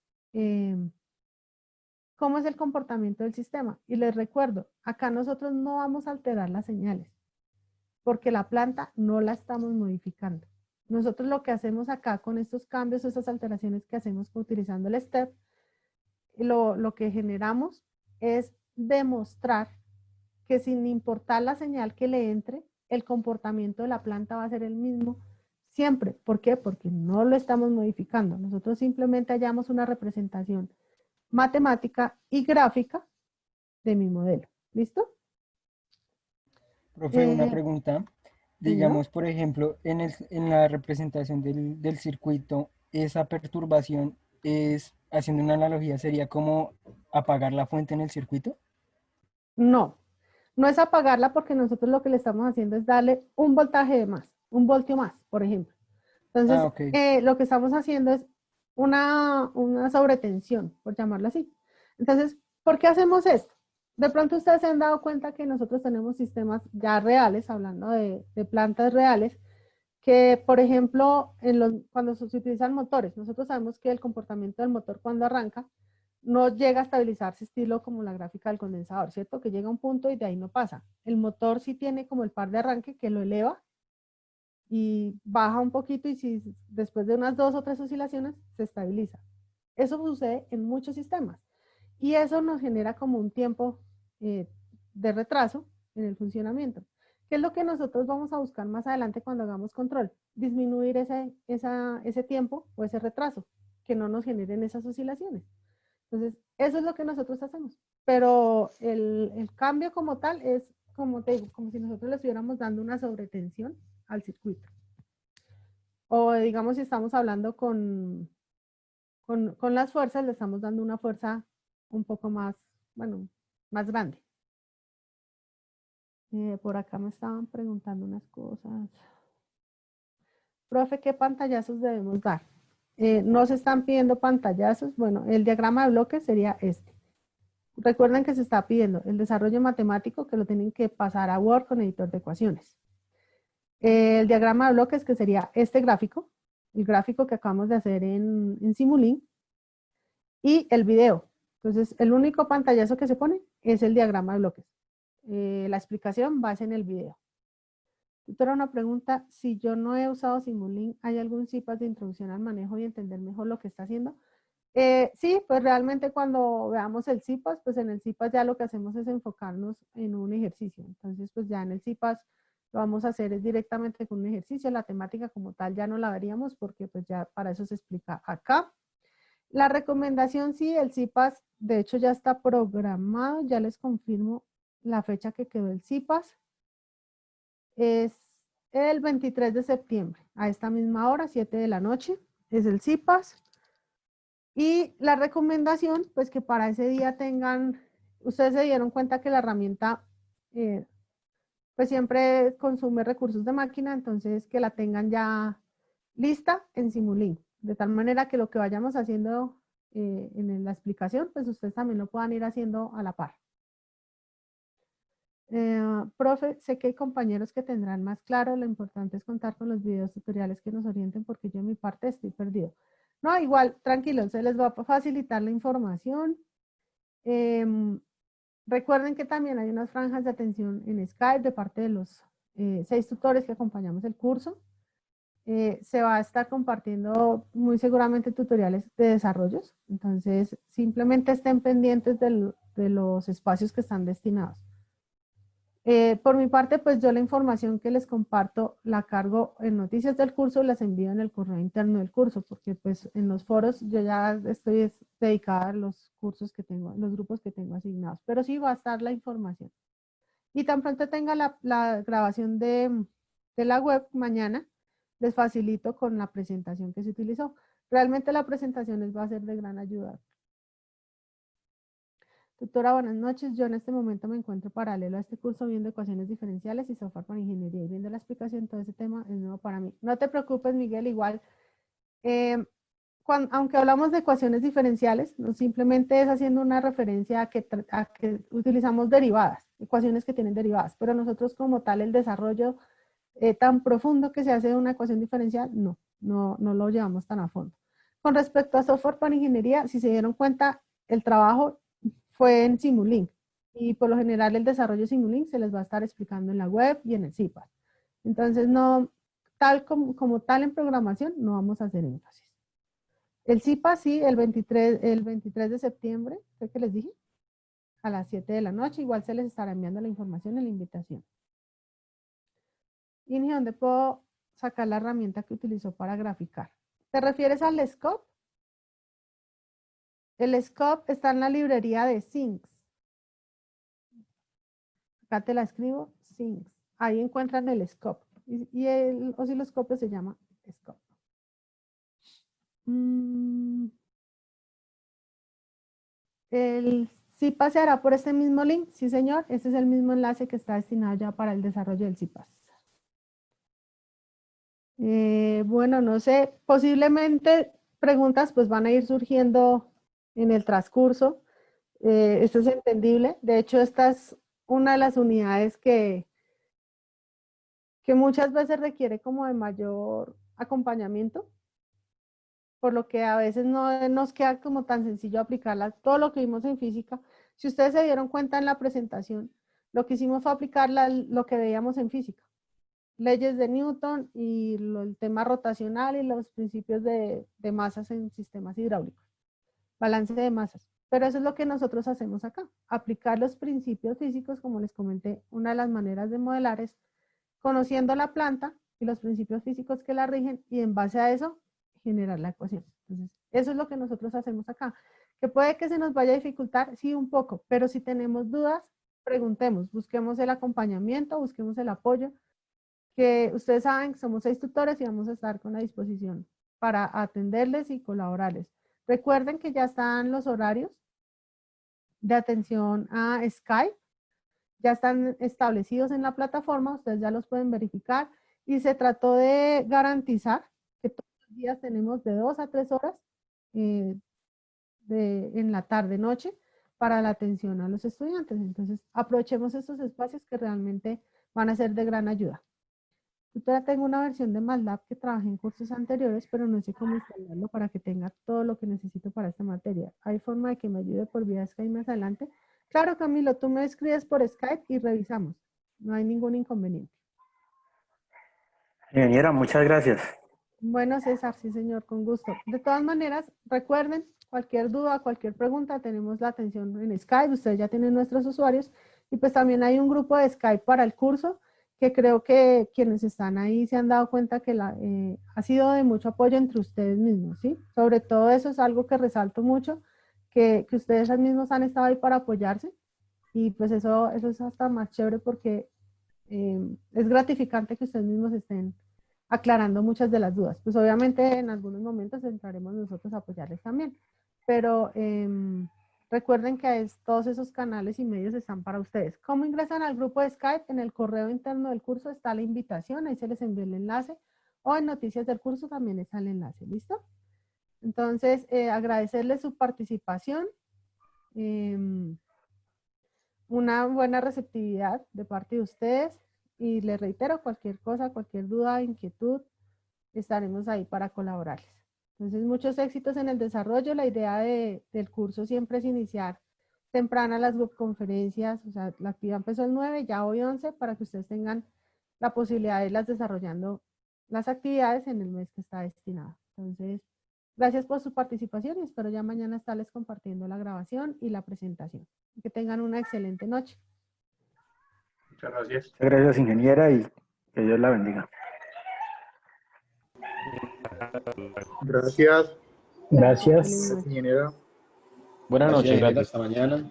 cómo es el comportamiento del sistema. Y les recuerdo, acá nosotros no vamos a alterar las señales, porque la planta no la estamos modificando. Nosotros lo que hacemos acá con estos cambios, esas alteraciones que hacemos utilizando el step, lo que generamos es demostrar que sin importar la señal que le entre, el comportamiento de la planta va a ser el mismo siempre. ¿Por qué? Porque no lo estamos modificando. Nosotros simplemente hallamos una representación matemática y gráfica de mi modelo. ¿Listo? Profe, una pregunta. digamos, por ejemplo, en la representación del circuito, esa perturbación es, haciendo una analogía, sería como apagar la fuente en el circuito. No, no es apagarla porque nosotros lo que le estamos haciendo es darle un voltaje de más, un voltio más, por ejemplo. Ah, Entonces, ok. lo que estamos haciendo es una sobretensión, por llamarlo así. Entonces, ¿por qué hacemos esto? De pronto ustedes se han dado cuenta que nosotros tenemos sistemas ya reales, hablando de plantas reales, que, por ejemplo, cuando se utilizan motores, nosotros sabemos que el comportamiento del motor cuando arranca no llega a estabilizarse estilo como la gráfica del condensador, ¿cierto? Que llega a un punto y de ahí no pasa. El motor sí tiene como el par de arranque que lo eleva y baja un poquito y si después de unas 2 o 3 oscilaciones se estabiliza. Eso sucede en muchos sistemas y eso nos genera como un tiempo de retraso en el funcionamiento. ¿Qué es lo que nosotros vamos a buscar más adelante cuando hagamos control? Disminuir ese tiempo o ese retraso, que no nos generen esas oscilaciones. Entonces, eso es lo que nosotros hacemos. Pero el cambio como tal es, como te digo, como si nosotros le estuviéramos dando una sobretensión al circuito. O digamos, si estamos hablando con las fuerzas, le estamos dando una fuerza un poco más, bueno, más grande. Por acá me estaban preguntando unas cosas. Profe, ¿qué pantallazos debemos dar? No se están pidiendo pantallazos. Bueno, el diagrama de bloques sería este. Recuerden que se está pidiendo el desarrollo matemático que lo tienen que pasar a Word con editor de ecuaciones. El diagrama de bloques que sería este gráfico, el gráfico que acabamos de hacer en Simulink, y el video. Entonces, el único pantallazo que se pone es el diagrama de bloques. La explicación va a ser en el video. Tutora, una pregunta, si yo no he usado Simulink, ¿hay algún CIPAS de introducción al manejo y entender mejor lo que está haciendo? Sí, pues realmente cuando veamos el CIPAS, pues en el CIPAS ya lo que hacemos es enfocarnos en un ejercicio. Entonces, pues ya en el CIPAS lo vamos a hacer es directamente con un ejercicio. La temática como tal ya no la veríamos porque pues ya para eso se explica acá. La recomendación, sí, el CIPAS, de hecho ya está programado, ya les confirmo la fecha que quedó el CIPAS. Es el 23 de septiembre, a esta misma hora, 7 de la noche, es el CIPAS. Y la recomendación, pues que para ese día tengan, ustedes se dieron cuenta que la herramienta, pues siempre consume recursos de máquina, entonces que la tengan ya lista en Simulink, de tal manera que lo que vayamos haciendo en la explicación, pues ustedes también lo puedan ir haciendo a la par. Profe, sé que hay compañeros que tendrán más claro, lo importante es contar con los videos tutoriales que nos orienten porque yo en mi parte estoy perdido. No, igual, tranquilo, se les va a facilitar la información. Recuerden que también hay unas franjas de atención en Skype de parte de los 6 tutores que acompañamos el curso. Se va a estar compartiendo muy seguramente tutoriales de desarrollos, entonces simplemente estén pendientes de los espacios que están destinados. Por mi parte, pues yo la información que les comparto la cargo en noticias del curso, las envío en el correo interno del curso, porque pues en los foros yo ya estoy dedicada a los cursos que tengo, los grupos que tengo asignados, pero sí va a estar la información. Y tan pronto tenga la grabación de la web mañana, les facilito con la presentación que se utilizó. Realmente la presentación les va a ser de gran ayuda. Tutora, buenas noches. Yo en este momento me encuentro paralelo a este curso viendo ecuaciones diferenciales y software para ingeniería y viendo la explicación, todo ese tema es nuevo para mí. No te preocupes, Miguel, igual, aunque hablamos de ecuaciones diferenciales, no simplemente es haciendo una referencia a que utilizamos derivadas, ecuaciones que tienen derivadas, pero nosotros como tal el desarrollo tan profundo que se hace de una ecuación diferencial, no lo llevamos tan a fondo. Con respecto a software para ingeniería, si se dieron cuenta, el trabajo fue en Simulink y por lo general el desarrollo de Simulink se les va a estar explicando en la web y en el CIPAS. Entonces, no, tal como tal en programación, no vamos a hacer énfasis. El CIPAS sí, el 23 de septiembre, creo que les dije, a las 7 de la noche, igual se les estará enviando la información en la invitación. Inge, ¿dónde puedo sacar la herramienta que utilizó para graficar? ¿Te refieres al scope? El scope está en la librería de Sinks. Acá te la escribo, Sinks. Ahí encuentran el scope. Y el osciloscopio se llama scope. ¿Sí paseará por este mismo link? Sí, señor. Este es el mismo enlace que está destinado ya para el desarrollo del CIPAS. Bueno, no sé, posiblemente preguntas pues van a ir surgiendo en el transcurso. Esto es entendible. De hecho, esta es una de las unidades que muchas veces requiere como de mayor acompañamiento, por lo que a veces no nos queda como tan sencillo aplicarla. Todo lo que vimos en física, si ustedes se dieron cuenta en la presentación, lo que hicimos fue aplicar lo que veíamos en física. Leyes de Newton y el tema rotacional y los principios de masas en sistemas hidráulicos. Balance de masas. Pero eso es lo que nosotros hacemos acá. Aplicar los principios físicos, como les comenté, una de las maneras de modelar es conociendo la planta y los principios físicos que la rigen y en base a eso generar la ecuación. Entonces, eso es lo que nosotros hacemos acá. Que puede que se nos vaya a dificultar, sí, un poco, pero si tenemos dudas, preguntemos, busquemos el acompañamiento, busquemos el apoyo, que ustedes saben que somos 6 tutores y vamos a estar con la disposición para atenderles y colaborarles. Recuerden que ya están los horarios de atención a Skype, ya están establecidos en la plataforma, ustedes ya los pueden verificar y se trató de garantizar que todos los días tenemos de 2 a 3 horas en la tarde, noche, para la atención a los estudiantes. Entonces, aprovechemos estos espacios que realmente van a ser de gran ayuda. Yo todavía tengo una versión de MATLAB que trabajé en cursos anteriores, pero no sé cómo instalarlo para que tenga todo lo que necesito para esta materia. ¿Hay forma de que me ayude por vía Skype más adelante? Claro, Camilo, tú me escribes por Skype y revisamos. No hay ningún inconveniente. Ingeniera, muchas gracias. Bueno, César, sí, señor, con gusto. De todas maneras, recuerden, cualquier duda, cualquier pregunta, tenemos la atención en Skype, ustedes ya tienen nuestros usuarios, y pues también hay un grupo de Skype para el curso, que creo que quienes están ahí se han dado cuenta que ha sido de mucho apoyo entre ustedes mismos, ¿sí? Sobre todo eso es algo que resalto mucho, que ustedes mismos han estado ahí para apoyarse, y pues eso es hasta más chévere porque es gratificante que ustedes mismos estén aclarando muchas de las dudas. Pues obviamente en algunos momentos entraremos nosotros a apoyarles también, pero recuerden que todos esos canales y medios están para ustedes. ¿Cómo ingresan al grupo de Skype? En el correo interno del curso está la invitación, ahí se les envió el enlace, o en noticias del curso también está el enlace, ¿listo? Entonces, agradecerles su participación, una buena receptividad de parte de ustedes, y les reitero, cualquier cosa, cualquier duda, inquietud, estaremos ahí para colaborarles. Entonces, muchos éxitos en el desarrollo. La idea del curso siempre es iniciar temprana las webconferencias, o sea, la actividad empezó el 9, ya hoy 11, para que ustedes tengan la posibilidad de irlas desarrollando las actividades en el mes que está destinado. Entonces, gracias por su participación y espero ya mañana estarles compartiendo la grabación y la presentación. Que tengan una excelente noche. Muchas gracias. Muchas gracias, ingeniera, y que Dios la bendiga. Gracias. Gracias. Ingeniera. Buenas noches, Gracias, gracias. hasta mañana.